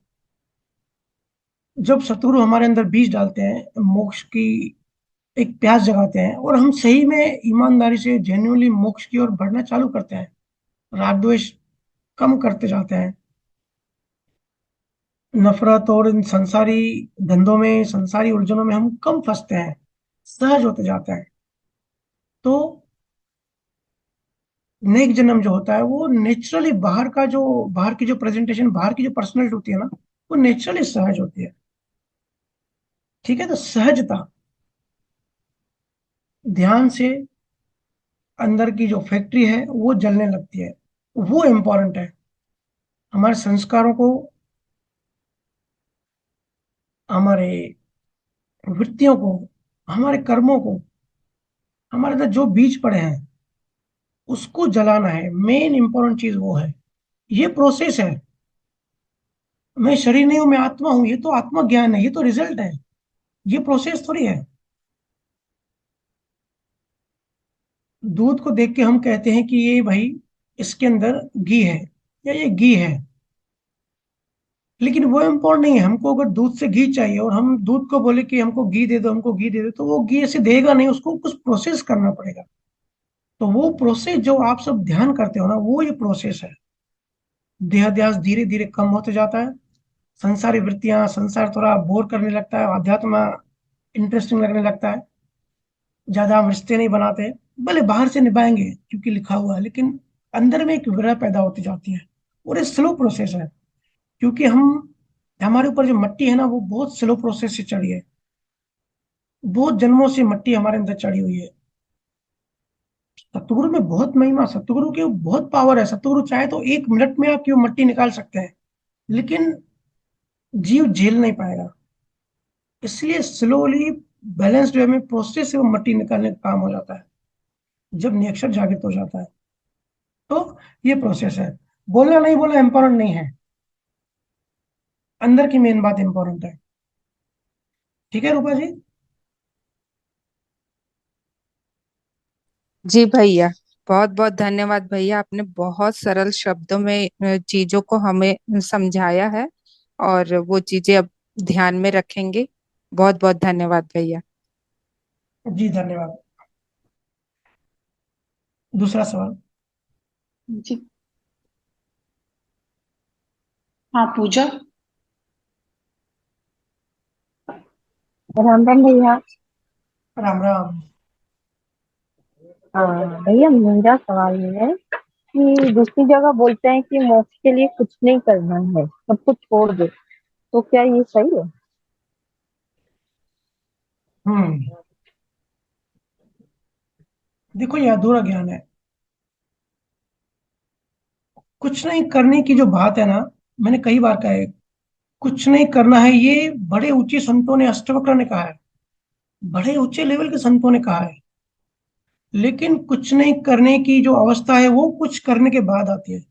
Speaker 2: जब सतगुरु हमारे अंदर बीज डालते हैं, मोक्ष की एक प्यास जगाते हैं, और हम सही में ईमानदारी से जेन्युइनली मोक्ष की ओर बढ़ना चालू करते हैं, राग द्वेष कम करते जाते हैं, नफरत और इन संसारी धंधों में, संसारी उलझनों में हम कम फंसते हैं, सहज होते जाते हैं। तो नेक्स्ट जन्म जो होता है वो नेचुरली बाहर की जो प्रेजेंटेशन, बाहर की जो पर्सनैलिटी होती है ना, वो नेचुरली सहज होती है। ठीक है, तो सहजता, ध्यान से अंदर की जो फैक्ट्री है वो जलने लगती है, वो इम्पोर्टेंट है। हमारे संस्कारों को, हमारे वृत्तियों को, हमारे कर्मों को, हमारे अंदर जो बीज पड़े हैं उसको जलाना है। मेन इंपॉर्टेंट चीज वो है। ये प्रोसेस है। मैं शरीर नहीं हूं, मैं आत्मा हूं, ये तो आत्मा ज्ञान है, ये तो रिजल्ट है, ये प्रोसेस थोड़ी है। दूध को देख के हम कहते हैं कि ये भाई इसके अंदर घी है, या ये घी है, लेकिन वो इम्पोर्टेंट नहीं है। हमको अगर दूध से घी चाहिए और हम दूध को बोले कि हमको घी दे दो, हमको घी दे दो, तो वो घी ऐसे देगा नहीं, उसको कुछ प्रोसेस करना पड़ेगा। तो वो प्रोसेस जो आप सब ध्यान करते हो ना, वो ये प्रोसेस है। देहाध्यास धीरे धीरे कम होते जाता है, संसारी वृत्तियां, संसार थोड़ा बोर करने लगता है, अध्यात्म इंटरेस्टिंग लगने लगता है, ज्यादा हम रिश्ते नहीं बनाते। भले बाहर से निभाएंगे क्योंकि लिखा हुआ है, लेकिन अंदर में एक विरह पैदा होती जाती है। और ये स्लो प्रोसेस है, क्योंकि हम, हमारे ऊपर जो मट्टी है ना वो बहुत स्लो प्रोसेस से चढ़ी है। बहुत जन्मों से मट्टी हमारे अंदर चढ़ी हुई है। सतगुरु में बहुत महिमा, सतगुरु की बहुत पावर है। सतगुरु चाहे तो 1 मिनट में आपकी वो मट्टी निकाल सकते हैं, लेकिन जीव झेल नहीं पाएगा। इसलिए स्लोली बैलेंस्ड वे में प्रोसेस से वो मट्टी निकालने का काम हो जाता है जब नियक्षर जागृत हो जाता है। तो ये प्रोसेस है। बोलना नहीं बोलना इंपॉर्टेंट नहीं है, अंदर की मेन बात इंपॉर्टेंट है। ठीक है रूपा जी?
Speaker 4: जी भैया, बहुत बहुत धन्यवाद भैया, आपने बहुत सरल शब्दों में चीजों को हमें समझाया है, और वो चीजें अब ध्यान में रखेंगे। बहुत बहुत धन्यवाद भैया।
Speaker 2: जी धन्यवाद। दूसरा सवाल।
Speaker 1: जी हाँ, पूजा।
Speaker 5: राम राम भैया।
Speaker 2: राम राम।
Speaker 5: भैया मेरा सवाल ये है कि दूसरी जगह बोलते हैं कि मोक्ष के लिए कुछ नहीं करना है, सब कुछ छोड़ दो, तो क्या ये सही है?
Speaker 2: हम्म देखो, ये अधूरा ज्ञान है। कुछ नहीं करने की जो बात है ना, मैंने कई बार कहा है, कुछ नहीं करना है, ये बड़े ऊंचे संतों ने, अष्टवक्र ने कहा है, बड़े ऊंचे लेवल के संतों ने कहा है। लेकिन कुछ नहीं करने की जो अवस्था है वो कुछ करने के बाद आती है।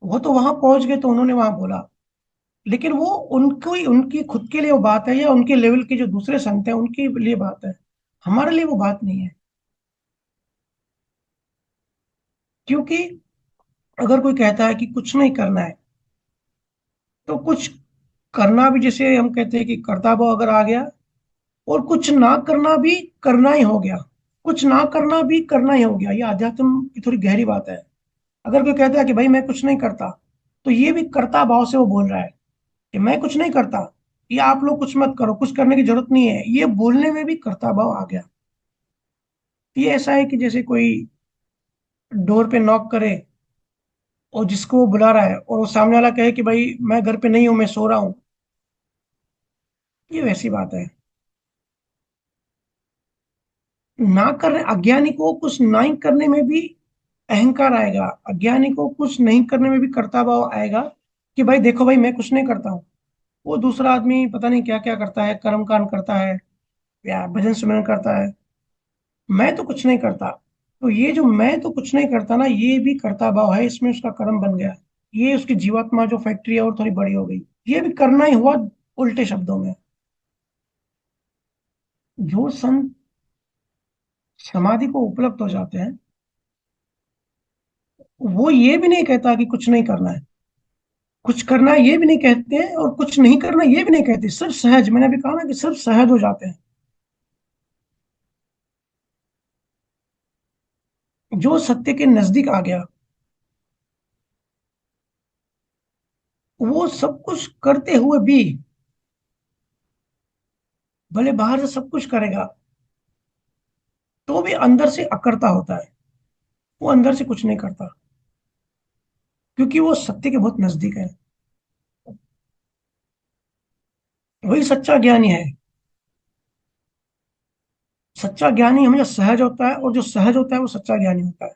Speaker 2: वो तो वहां पहुंच गए तो उन्होंने वहां बोला, लेकिन वो उनको उनकी खुद के लिए वो बात है, या उनके लेवल के जो दूसरे संत हैं उनके लिए बात है। हमारे लिए वो बात नहीं है। क्योंकि अगर कोई कहता है कि कुछ नहीं करना है, तो कुछ करना भी, जैसे हम कहते हैं कि कर्ता भाव अगर आ गया, और कुछ ना करना भी करना ही हो गया। कुछ ना करना भी करना ही हो गया। ये अध्यात्म की थोड़ी गहरी बात है। अगर कोई कहता है कि भाई मैं कुछ नहीं करता, तो ये भी कर्ता भाव से वो बोल रहा है कि मैं कुछ नहीं करता, या आप लोग कुछ मत करो, कुछ करने की जरूरत नहीं है, ये बोलने में भी कर्ता भाव आ गया। ये ऐसा है कि जैसे कोई डोर पे नॉक करे, और जिसको वो बुला रहा है और वो सामने वाला कहे कि भाई मैं घर पे नहीं हूं, मैं सो रहा हूँ। ये वैसी बात है। ना करने, अज्ञानी को कुछ नहीं करने में भी अहंकार आएगा, अज्ञानी को कुछ नहीं करने में भी कर्ता भाव आएगा कि भाई देखो भाई मैं कुछ नहीं करता हूँ। वो दूसरा आदमी पता नहीं क्या क्या करता है, कर्म कांड करता है या भजन सुमरन करता है, मैं तो कुछ नहीं करता। तो ये जो मैं तो कुछ नहीं करता ना, ये भी कर्ता भाव है, इसमें उसका कर्म बन गया। ये उसकी जीवात्मा जो फैक्ट्री है और थोड़ी बड़ी हो गई। ये भी करना ही हुआ, उल्टे शब्दों में। जो संत समाधि को उपलब्ध हो जाते हैं, वो ये भी नहीं कहता कि कुछ नहीं करना है, कुछ करना है ये भी नहीं कहते हैं, और कुछ नहीं करना ये भी नहीं कहते। सिर्फ सहज, मैंने अभी कहा ना कि सिर्फ सहज हो जाते हैं। जो सत्य के नजदीक आ गया, वो सब कुछ करते हुए भी, भले बाहर से सब कुछ करेगा, तो भी अंदर से अकड़ता होता है। वो अंदर से कुछ नहीं करता, क्योंकि वो सत्य के बहुत नजदीक है। वही सच्चा ज्ञानी है। सच्चा ज्ञानी हमेशा सहज होता है, और जो सहज होता है वो सच्चा ज्ञानी होता है।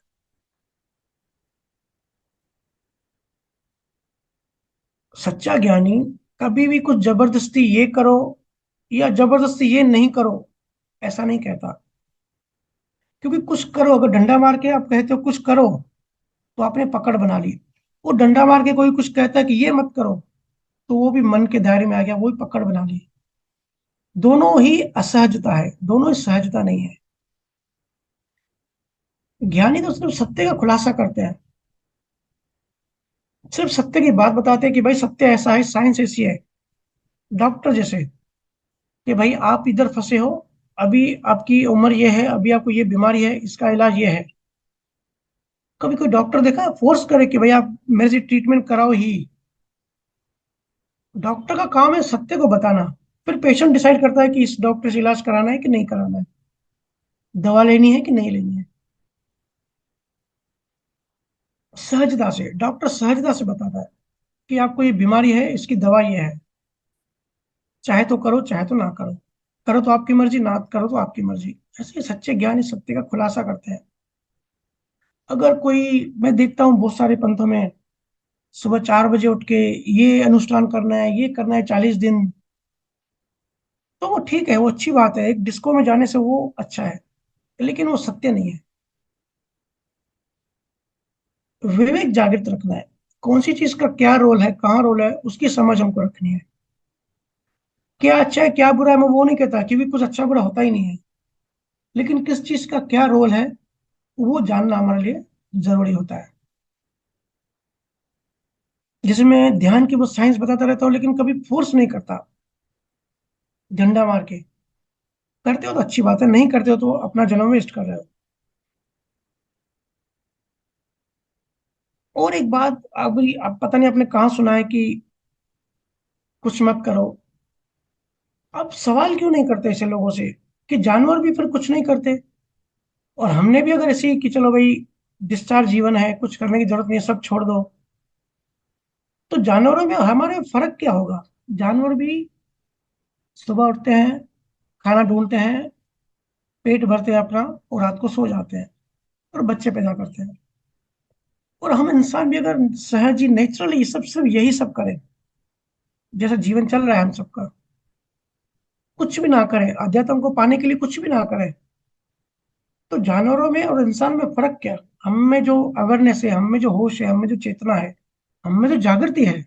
Speaker 2: सच्चा ज्ञानी कभी भी कुछ जबरदस्ती ये करो या जबरदस्ती ये नहीं करो ऐसा नहीं कहता। क्योंकि कुछ करो, अगर डंडा मार के आप कहते हो कुछ करो, तो आपने पकड़ बना ली। वो डंडा मार के कोई कुछ कहता है कि ये मत करो, तो वो भी मन के दायरे में आ गया, वो भी पकड़ बना ली। दोनों ही असहजता है, दोनों ही सहजता नहीं है। ज्ञानी तो सिर्फ सत्य का खुलासा करते हैं, सिर्फ सत्य की बात बताते हैं कि भाई सत्य ऐसा है, साइंस ऐसी है। डॉक्टर जैसे कि भाई आप इधर फंसे हो, अभी आपकी उम्र ये है, अभी आपको ये बीमारी है, इसका इलाज ये है। कभी कोई डॉक्टर देखा फोर्स करे कि भाई आप मेरे से ट्रीटमेंट कराओ ही? डॉक्टर का काम है सत्य को बताना। फिर पेशेंट डिसाइड करता है कि इस डॉक्टर से इलाज कराना है कि नहीं कराना है, दवा लेनी है कि नहीं लेनी है। सहजता से डॉक्टर सहजता से बताता है कि आपको ये बीमारी है, इसकी दवा ये है, चाहे तो करो चाहे तो ना करो, करो तो आपकी मर्जी, ना करो तो आपकी मर्जी। ऐसे ही सच्चे ज्ञान इस सत्य का खुलासा करते हैं। अगर कोई, मैं देखता हूँ बहुत सारे पंथों में, सुबह 4 बजे उठ के ये अनुष्ठान करना है, ये करना है 40 दिन, तो वो ठीक है, वो अच्छी बात है, एक डिस्को में जाने से वो अच्छा है, लेकिन वो सत्य नहीं है। विवेक जागृत रखना है, कौन सी चीज का क्या रोल है, कहाँ रोल है, उसकी समझ हमको रखनी है। क्या अच्छा है क्या बुरा है मैं वो नहीं कहता, क्योंकि कुछ अच्छा बुरा होता ही नहीं है, लेकिन किस चीज का क्या रोल है वो जानना हमारे लिए जरूरी होता है। जैसे मैं ध्यान की वो साइंस बताता रहता हूँ, लेकिन कभी फोर्स नहीं करता, झंडा मार के। करते हो तो अच्छी बात है, नहीं करते हो तो अपना जन्म वेस्ट कर रहे हो। और एक बात, अभी अब पता नहीं आपने कहाँ सुना है कि कुछ मत करो। अब सवाल क्यों नहीं करते ऐसे लोगों से, कि जानवर भी फिर कुछ नहीं करते, और हमने भी अगर ऐसे ही कि चलो भाई डिस्चार्ज जीवन है, कुछ करने की जरूरत नहीं है, सब छोड़ दो, तो जानवरों में हमारे फर्क क्या होगा। जानवर भी सुबह उठते हैं, खाना ढूंढते हैं, पेट भरते हैं अपना, और रात को सो जाते हैं और बच्चे पैदा करते हैं। और हम इंसान भी अगर सहज ही नेचुरली ये सब सिर्फ यही सब करें, जैसा जीवन चल रहा है हम सबका, कुछ भी ना करें, अध्यात्म को पाने के लिए कुछ भी ना करें, तो जानवरों में और इंसान में फर्क क्या। हम में जो अवेयरनेस है, हम में जो होश है, हम में जो चेतना है, हम में जो जागृति है,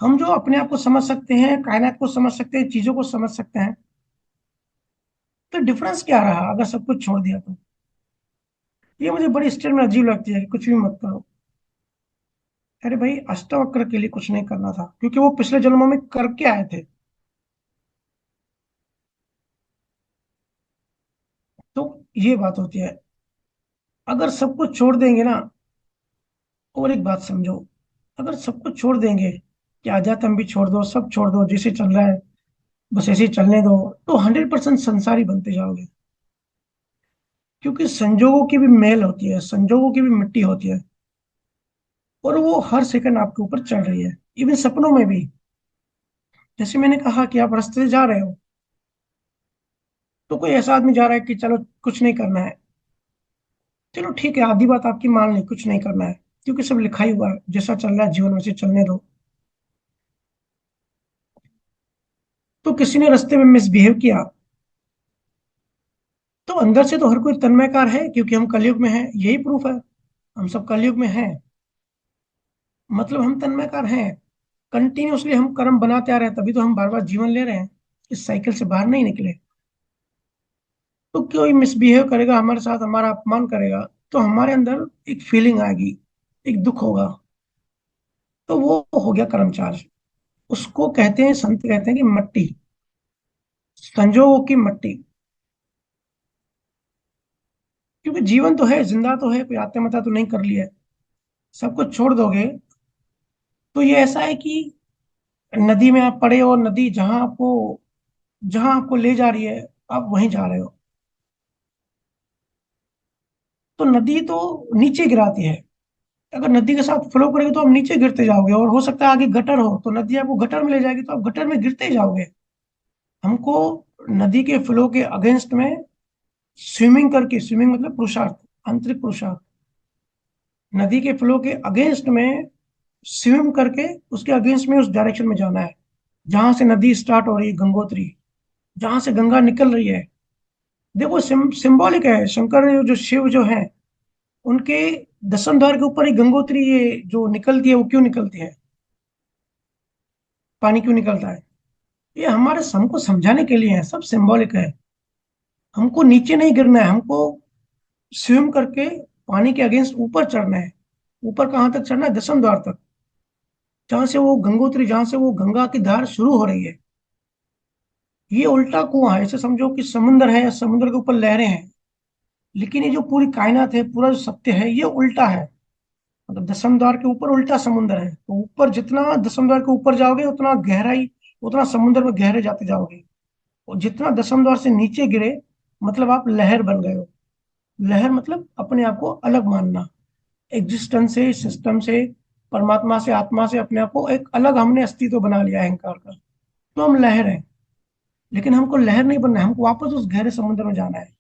Speaker 2: हम जो अपने आप को समझ सकते हैं, कायनात को समझ सकते हैं, चीजों को समझ सकते हैं, तो डिफरेंस क्या रहा अगर सब कुछ छोड़ दिया तो। ये मुझे बड़ी स्टेट में अजीब लगती है कि कुछ भी मत करो। अरे भाई, अष्टावक्र के लिए कुछ नहीं करना था, क्योंकि वो पिछले जन्मों में करके आए थे। तो ये बात होती है, अगर सब कुछ छोड़ देंगे ना। और एक बात समझो, अगर सब कुछ छोड़ देंगे, कि आध्यात्म भी छोड़ दो, सब छोड़ दो, जैसे चल रहा है बस ऐसे ही चलने दो, तो 100% संसारी बनते जाओगे। क्योंकि संजोगों की भी मेल होती है, संजोगों की भी मिट्टी होती है, और वो हर सेकंड आपके ऊपर चढ़ रही है, इवन सपनों में भी। जैसे मैंने कहा कि आप रास्ते से जा रहे हो, तो कोई ऐसा आदमी जा रहा है कि चलो कुछ नहीं करना है, चलो ठीक है, आधी बात आपकी मान ली, कुछ नहीं करना है, क्योंकि सब लिखा ही हुआ है, जैसा चल रहा है जीवन वैसे चलने दो। तो किसी ने रास्ते में मिसबिहेव किया, तो अंदर से तो हर कोई तन्मयकार है, क्योंकि हम कलयुग में हैं, यही प्रूफ है। हम सब कलयुग में हैं, मतलब हम तन्मयकार हैं। कंटिन्यूअसली हम कर्म बनाते आ रहे हैं, तभी तो हम बार बार जीवन ले रहे हैं, इस साइकिल से बाहर नहीं निकले। तो कोई मिसबिहेव करेगा हमारे साथ, हमारा अपमान करेगा, तो हमारे अंदर एक फीलिंग आएगी, एक दुख होगा, तो वो हो गया कर्म चार्ज। उसको कहते हैं, संत कहते हैं कि मट्टी, संजोगों की मट्टी। क्योंकि जीवन तो है, जिंदा तो है, कोई आत्महत्या तो नहीं कर लिया है। सब कुछ छोड़ दोगे, तो ये ऐसा है कि नदी में आप पड़े हो, नदी जहां आपको ले जा रही है, आप वहीं जा रहे हो। तो नदी तो नीचे गिराती है, अगर नदी के साथ फ्लो करेगी तो आप नीचे गिरते जाओगे, और हो सकता है आगे गटर हो तो नदी आपको गटर में ले जाएगी, तो आप गटर में गिरते ही जाओगे। हमको नदी के फ्लो के अगेंस्ट में स्विमिंग करके, स्विमिंग मतलब पुरुषार्थ, आंतरिक पुरुषार्थ, नदी के फ्लो के अगेंस्ट में स्विम करके उसके अगेंस्ट में उस डायरेक्शन में जाना है, जहां से नदी स्टार्ट हो रही है, गंगोत्री, जहां से गंगा निकल रही है। देखो सिंबॉलिक है, शंकर जो शिव जो है, उनके दसम द्वार के ऊपर ही गंगोत्री ये जो निकलती है, वो क्यों निकलती है, पानी क्यों निकलता है, ये हमारे हमको समझाने के लिए है, सब सिंबॉलिक है। हमको नीचे नहीं गिरना है, हमको स्विम करके पानी के अगेंस्ट ऊपर चढ़ना है। ऊपर कहाँ तक चढ़ना है, दसम द्वार तक, जहां से वो गंगोत्री, जहां से वो गंगा की धार शुरू हो रही है। ये उल्टा कुआं है, ऐसे समझो कि समुंदर है, समुद्र के ऊपर लहरें हैं, लेकिन ये जो पूरी कायनात है, पूरा जो सत्य है, ये उल्टा है। मतलब दसम द्वार के ऊपर उल्टा समुंदर है, तो ऊपर जितना दसम द्वार के ऊपर जाओगे, उतना गहराई, उतना समुद्र में गहरे जाते जाओगे। और जितना दसम द्वार से नीचे गिरे, मतलब आप लहर बन गए हो। लहर मतलब अपने आप को अलग मानना, एग्जिस्टेंस से, सिस्टम से, परमात्मा से, आत्मा से अपने आप को एक अलग हमने अस्तित्व बना लिया अहंकार का, तो हम लहर हैं। लेकिन हमको लहर नहीं बनना है, हमको वापस उस गहरे समुद्र में जाना है।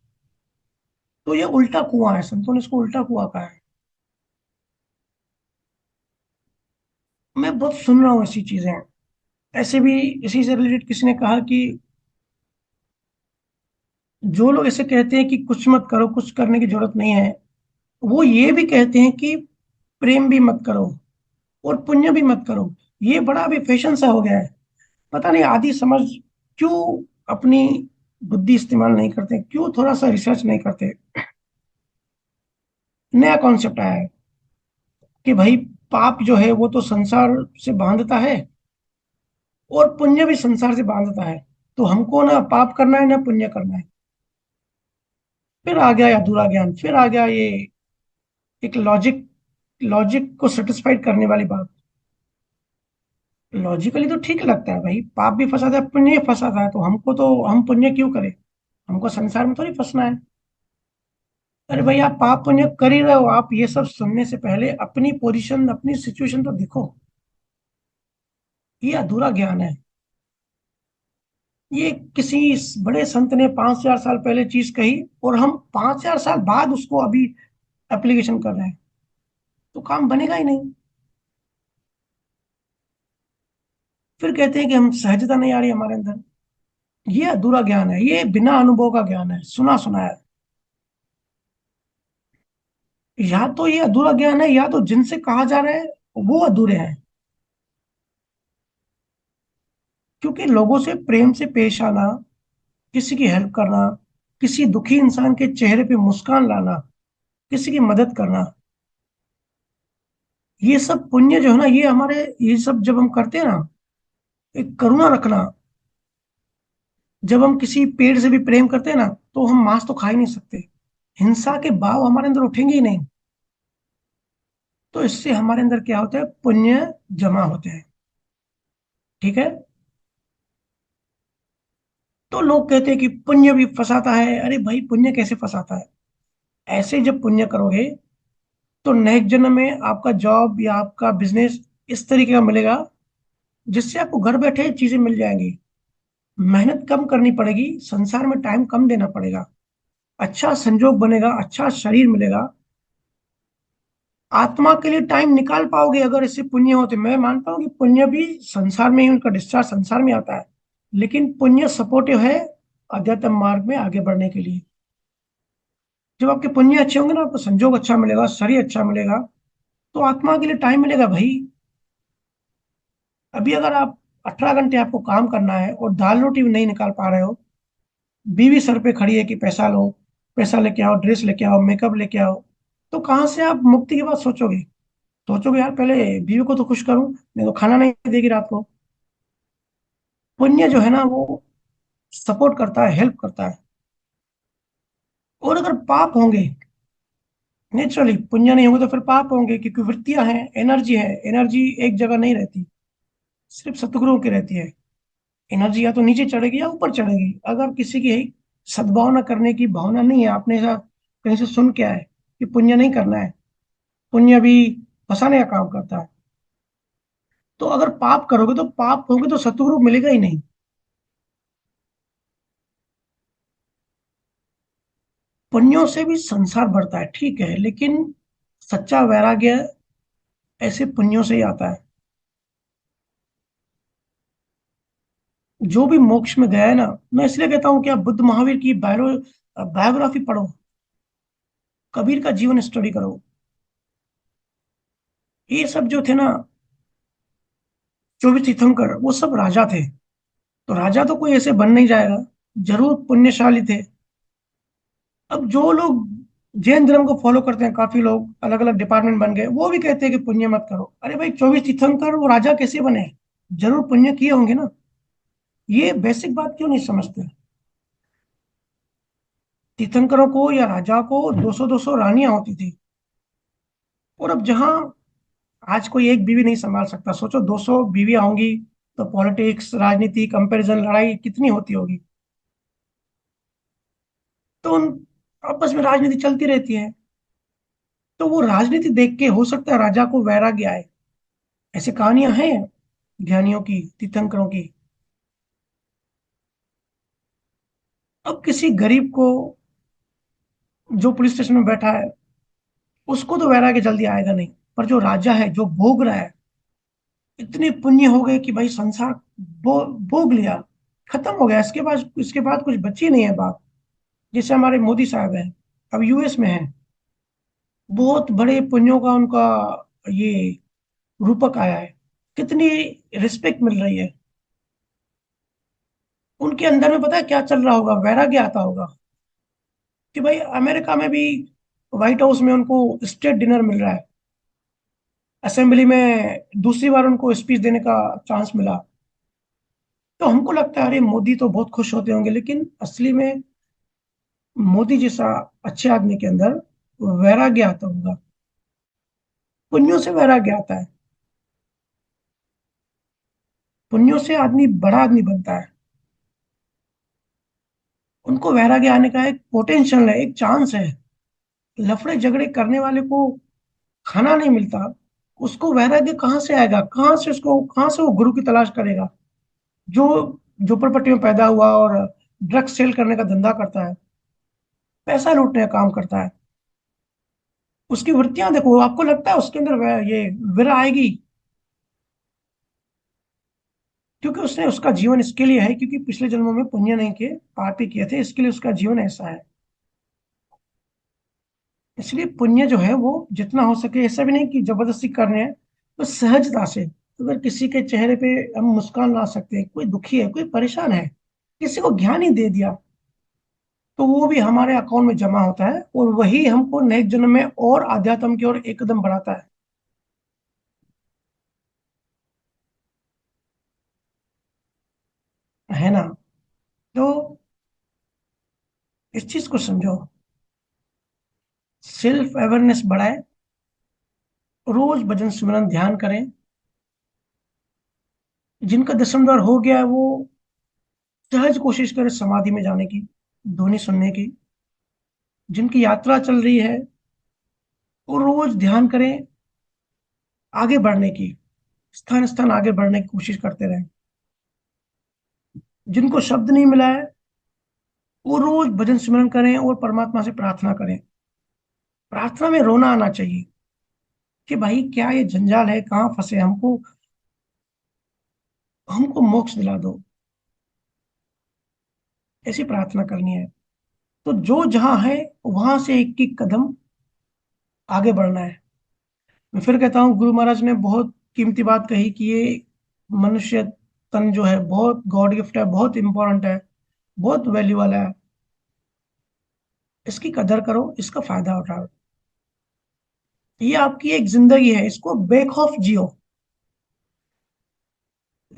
Speaker 2: तो ये उल्टा कुआं है, संतों ने इसको उल्टा कुआं कहा है। मैं बहुत सुन रहा हूँ ऐसी चीजें। ऐसे भी इसी से रिलेटेड किसी ने कहा कि जो लोग ऐसे कहते हैं कि कुछ मत करो, कुछ करने की जरूरत नहीं है, वो ये भी कहते हैं कि प्रेम भी मत करो और पुण्य भी मत करो। ये बड़ा अभी फैशन सा हो गया है। पता नहीं आदि समझ क्यों अपनी बुद्धि इस्तेमाल नहीं करते, क्यों थोड़ा सा रिसर्च नहीं करते। नया कॉन्सेप्ट आया है कि भाई पाप जो है वो तो संसार से बांधता है और पुण्य भी संसार से बांधता है। तो हमको ना पाप करना है ना पुण्य करना है। फिर आ गया अधूरा ज्ञान, फिर आ गया ये एक लॉजिक, लॉजिक को सेटिस्फाइड करने वाली बात। लॉजिकली तो ठीक लगता है भाई, पाप भी फंसाता है पुण्य भी फंसाता है, तो हमको तो हम पुण्य क्यों करें, हमको संसार में थोड़ी फंसना है। अरे भाई आप पाप पुण्य कर ही रहे हो, आप ये सब सुनने से पहले अपनी पोजीशन अपनी सिचुएशन तो देखो। ये अधूरा ज्ञान है। ये किसी बड़े संत ने 5,000 साल पहले चीज कही और हम 5,000 साल बाद उसको अभी एप्लीकेशन कर रहे हैं, तो काम बनेगा ही नहीं। फिर कहते हैं कि हम सहजता नहीं आ रही हमारे अंदर। ये अधूरा ज्ञान है, ये बिना अनुभव का ज्ञान है, सुना सुना है। या तो ये अधूरा ज्ञान है या तो जिनसे कहा जा रहा है वो अधूरे हैं। क्योंकि लोगों से प्रेम से पेश आना, किसी की हेल्प करना, किसी दुखी इंसान के चेहरे पे मुस्कान लाना, किसी की मदद करना, ये सब पुण्य जो है ना, ये हमारे, ये सब जब हम करते हैं ना, एक करुणा रखना, जब हम किसी पेड़ से भी प्रेम करते हैं ना, तो हम मांस तो खा ही नहीं सकते, हिंसा के भाव हमारे अंदर उठेंगे ही नहीं। तो इससे हमारे अंदर क्या होता है, पुण्य जमा होते हैं। ठीक है। तो लोग कहते हैं कि पुण्य भी फंसाता है। अरे भाई पुण्य कैसे फंसाता है? ऐसे जब पुण्य करोगे तो नेक्स्ट जन्म में आपका जॉब या आपका बिजनेस इस तरीके का मिलेगा जिससे आपको घर बैठे चीजें मिल जाएंगी, मेहनत कम करनी पड़ेगी, संसार में टाइम कम देना पड़ेगा, अच्छा संजोग बनेगा, अच्छा शरीर मिलेगा, आत्मा के लिए टाइम निकाल पाओगे अगर इससे पुण्य हो तो। मैं मानता हूँ कि पुण्य भी संसार में ही, उनका डिस्चार्ज संसार में आता है, लेकिन पुण्य सपोर्टिव है अध्यात्म मार्ग में आगे बढ़ने के लिए। जब आपके पुण्य अच्छे होंगे ना, आपको संजोग अच्छा मिलेगा, शरीर अच्छा मिलेगा, तो आत्मा के लिए टाइम मिलेगा भाई। अभी अगर आप 18 घंटे आपको काम करना है और दाल रोटी भी नहीं निकाल पा रहे हो, बीवी सर पे खड़ी है कि पैसा लो, पैसा लेके आओ, ड्रेस लेके आओ, मेकअप लेके आओ, तो कहाँ से आप मुक्ति की बात सोचोगे? सोचोगे यार पहले बीवी को तो खुश करूं, नहीं तो खाना नहीं देगी रात को। पुण्य जो है ना वो सपोर्ट करता है, हेल्प करता है। और अगर पाप होंगे, नेचुरली पुण्य नहीं होंगे तो फिर पाप होंगे, क्योंकि वृत्तियां हैं, एनर्जी है, एनर्जी एक जगह नहीं रहती, सिर्फ सतगुरुओं की रहती है। एनर्जी या तो नीचे चढ़ेगी या ऊपर चढ़ेगी। अगर किसी की सद्भावना करने की भावना नहीं है, आपने ऐसा कहीं से सुन के आए कि पुण्य नहीं करना है, पुण्य भी फंसाने का काम करता है, तो अगर पाप करोगे तो पाप होगे तो सतगुरु मिलेगा ही नहीं। पुण्यों से भी संसार बढ़ता है ठीक है, लेकिन सच्चा वैराग्य ऐसे पुण्यों से ही आता है। जो भी मोक्ष में गया है ना, मैं इसलिए कहता हूँ कि आप बुद्ध महावीर की बायोग्राफी पढ़ो, कबीर का जीवन स्टडी करो। ये सब जो थे ना, 24 तीर्थंकर, वो सब राजा थे। तो राजा तो कोई ऐसे बन नहीं जाएगा, जरूर पुण्यशाली थे। अब जो लोग जैन धर्म को फॉलो करते हैं, काफी लोग अलग अलग डिपार्टमेंट बन गए, वो भी कहते हैं कि पुण्य मत करो। अरे भाई 24 तीर्थंकर वो राजा कैसे बने? जरूर पुण्य किए होंगे ना। ये बेसिक बात क्यों नहीं समझते? तीर्थंकरों को या राजा को 200-200 रानियां होती थी। और अब जहां आज कोई एक बीवी नहीं संभाल सकता, सोचो 200 बीवियां होंगी, तो पॉलिटिक्स, राजनीति, कंपैरिजन, लड़ाई कितनी होती होगी। तो उन आपस में राजनीति चलती रहती है। तो वो राजनीति देख के हो सकता है राजा को वैराग्य आए। ऐसी कहानियां हैं ज्ञानियों की, तीर्थंकरों की। अब किसी गरीब को जो पुलिस स्टेशन में बैठा है उसको तो वैराग्य जल्दी आएगा नहीं, पर जो राजा है जो भोग रहा है, इतने पुण्य हो गए कि भाई संसार भोग लिया, खत्म हो गया, इसके बाद कुछ बची नहीं है बात। जैसे हमारे मोदी साहब हैं, अब यूएस में हैं, बहुत बड़े पुण्यों का उनका ये रूपक आया है, कितनी रिस्पेक्ट मिल रही है। उनके अंदर में पता है क्या चल रहा होगा, वैराग्य आता होगा कि भाई अमेरिका में भी व्हाइट हाउस में उनको स्टेट डिनर मिल रहा है, असेंबली में दूसरी बार उनको स्पीच देने का चांस मिला। तो हमको लगता है अरे मोदी तो बहुत खुश होते होंगे, लेकिन असली में मोदी जैसा अच्छे आदमी के अंदर वैराग्य आता होगा, पुण्यों से वैराग्य आता है। पुण्यों से आदमी बड़ा आदमी बनता है। उनको वैराग्य आने का एक पोटेंशियल है, एक चांस है। लफड़े झगड़े करने वाले को खाना नहीं मिलता, उसको वैराग्य कहाँ से आएगा, कहाँ से वो गुरु की तलाश करेगा। जो झोपड़पट्टी में पैदा हुआ और ड्रग्स सेल करने का धंधा करता है, पैसा लूटने का काम करता है, उसकी वृत्तियां देखो, आपको लगता है उसके अंदर ये विरह आएगी? क्योंकि उसने, उसका जीवन इसके लिए है क्योंकि पिछले जन्मों में पुण्य नहीं किए, पाप ही किए थे, इसके लिए उसका जीवन ऐसा है। इसलिए पुण्य जो है वो जितना हो सके, ऐसा भी नहीं कि जबरदस्ती करने हैं, तो सहजता से। अगर किसी के चेहरे पे हम मुस्कान ला सकते हैं, कोई दुखी है, कोई परेशान है, किसी को ज्ञान ही दे दिया, तो वो भी हमारे अकाउंट में जमा होता है और वही हमको नेक्स्ट जन्म में और आध्यात्म की ओर एक कदम बढ़ाता है ना? तो इस चीज को समझो, सेल्फ अवेयरनेस बढ़ाए, रोज भजन सिमरन ध्यान करें। जिनका दसम द्वार हो गया है वो सहज कोशिश करें समाधि में जाने की, ध्वनि सुनने की। जिनकी यात्रा चल रही है वो रोज ध्यान करें, आगे बढ़ने की, स्थान स्थान आगे बढ़ने की कोशिश करते रहें। जिनको शब्द नहीं मिला है वो रोज भजन सिमरन करें और परमात्मा से प्रार्थना करें। प्रार्थना में रोना आना चाहिए कि भाई क्या ये जंजाल है, कहाँ फंसे, हमको हमको मोक्ष दिला दो, ऐसी प्रार्थना करनी है। तो जो जहां है वहां से एक एक कदम आगे बढ़ना है। मैं फिर कहता हूँ, गुरु महाराज ने बहुत कीमती बात कही कि ये मनुष्य तन जो है बहुत गॉड गिफ्ट है, बहुत इंपॉर्टेंट है, बहुत वैल्यू वाला है। इसकी कदर करो, इसका फायदा उठाओ। ये आपकी एक जिंदगी है, इसको बेखौफ जियो।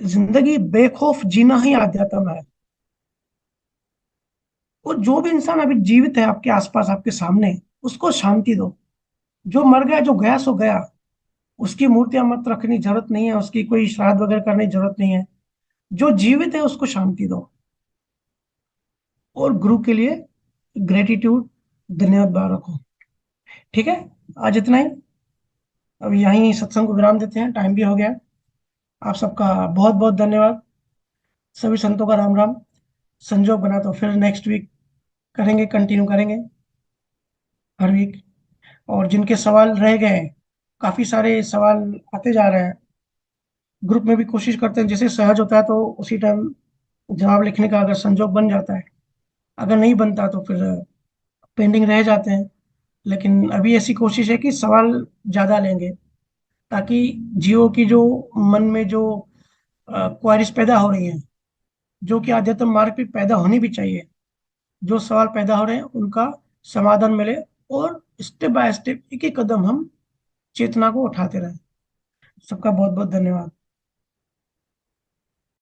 Speaker 2: जिंदगी बेखौफ जीना ही आध्यात्म है। और जो भी इंसान अभी जीवित है आपके आसपास, आपके सामने, उसको शांति दो। जो मर गया, जो गया सो गया, उसकी मूर्तियां मत रखनी जरूरत नहीं है, उसकी कोई श्राद्ध वगैरह करने की जरूरत नहीं है। जो जीवित है उसको शांति दो। और गुरु के लिए ग्रेटिट्यूड, धन्यवाद भाव रखो। ठीक है, आज इतना ही। अब यहीं सत्संग को विराम देते हैं, टाइम भी हो गया। आप सबका बहुत बहुत धन्यवाद। सभी संतों का राम राम। संजोग बना तो फिर नेक्स्ट वीक करेंगे, कंटिन्यू करेंगे हर वीक। और जिनके सवाल रह गए हैं, काफी सारे सवाल आते जा रहे हैं, ग्रुप में भी कोशिश करते हैं, जैसे सहज होता है तो उसी टाइम जवाब लिखने का अगर संजोग बन जाता है, अगर नहीं बनता तो फिर पेंडिंग रह जाते हैं। लेकिन अभी ऐसी कोशिश है कि सवाल ज्यादा लेंगे, ताकि जीवों की जो मन में जो क्वारीज पैदा हो रही हैं, जो कि आध्यात्म मार्ग पे पैदा होनी भी चाहिए, जो सवाल पैदा हो रहे हैं उनका समाधान मिले, और स्टेप बाय स्टेप एक एक कदम हम चेतना को उठाते रहें। सबका बहुत बहुत धन्यवाद।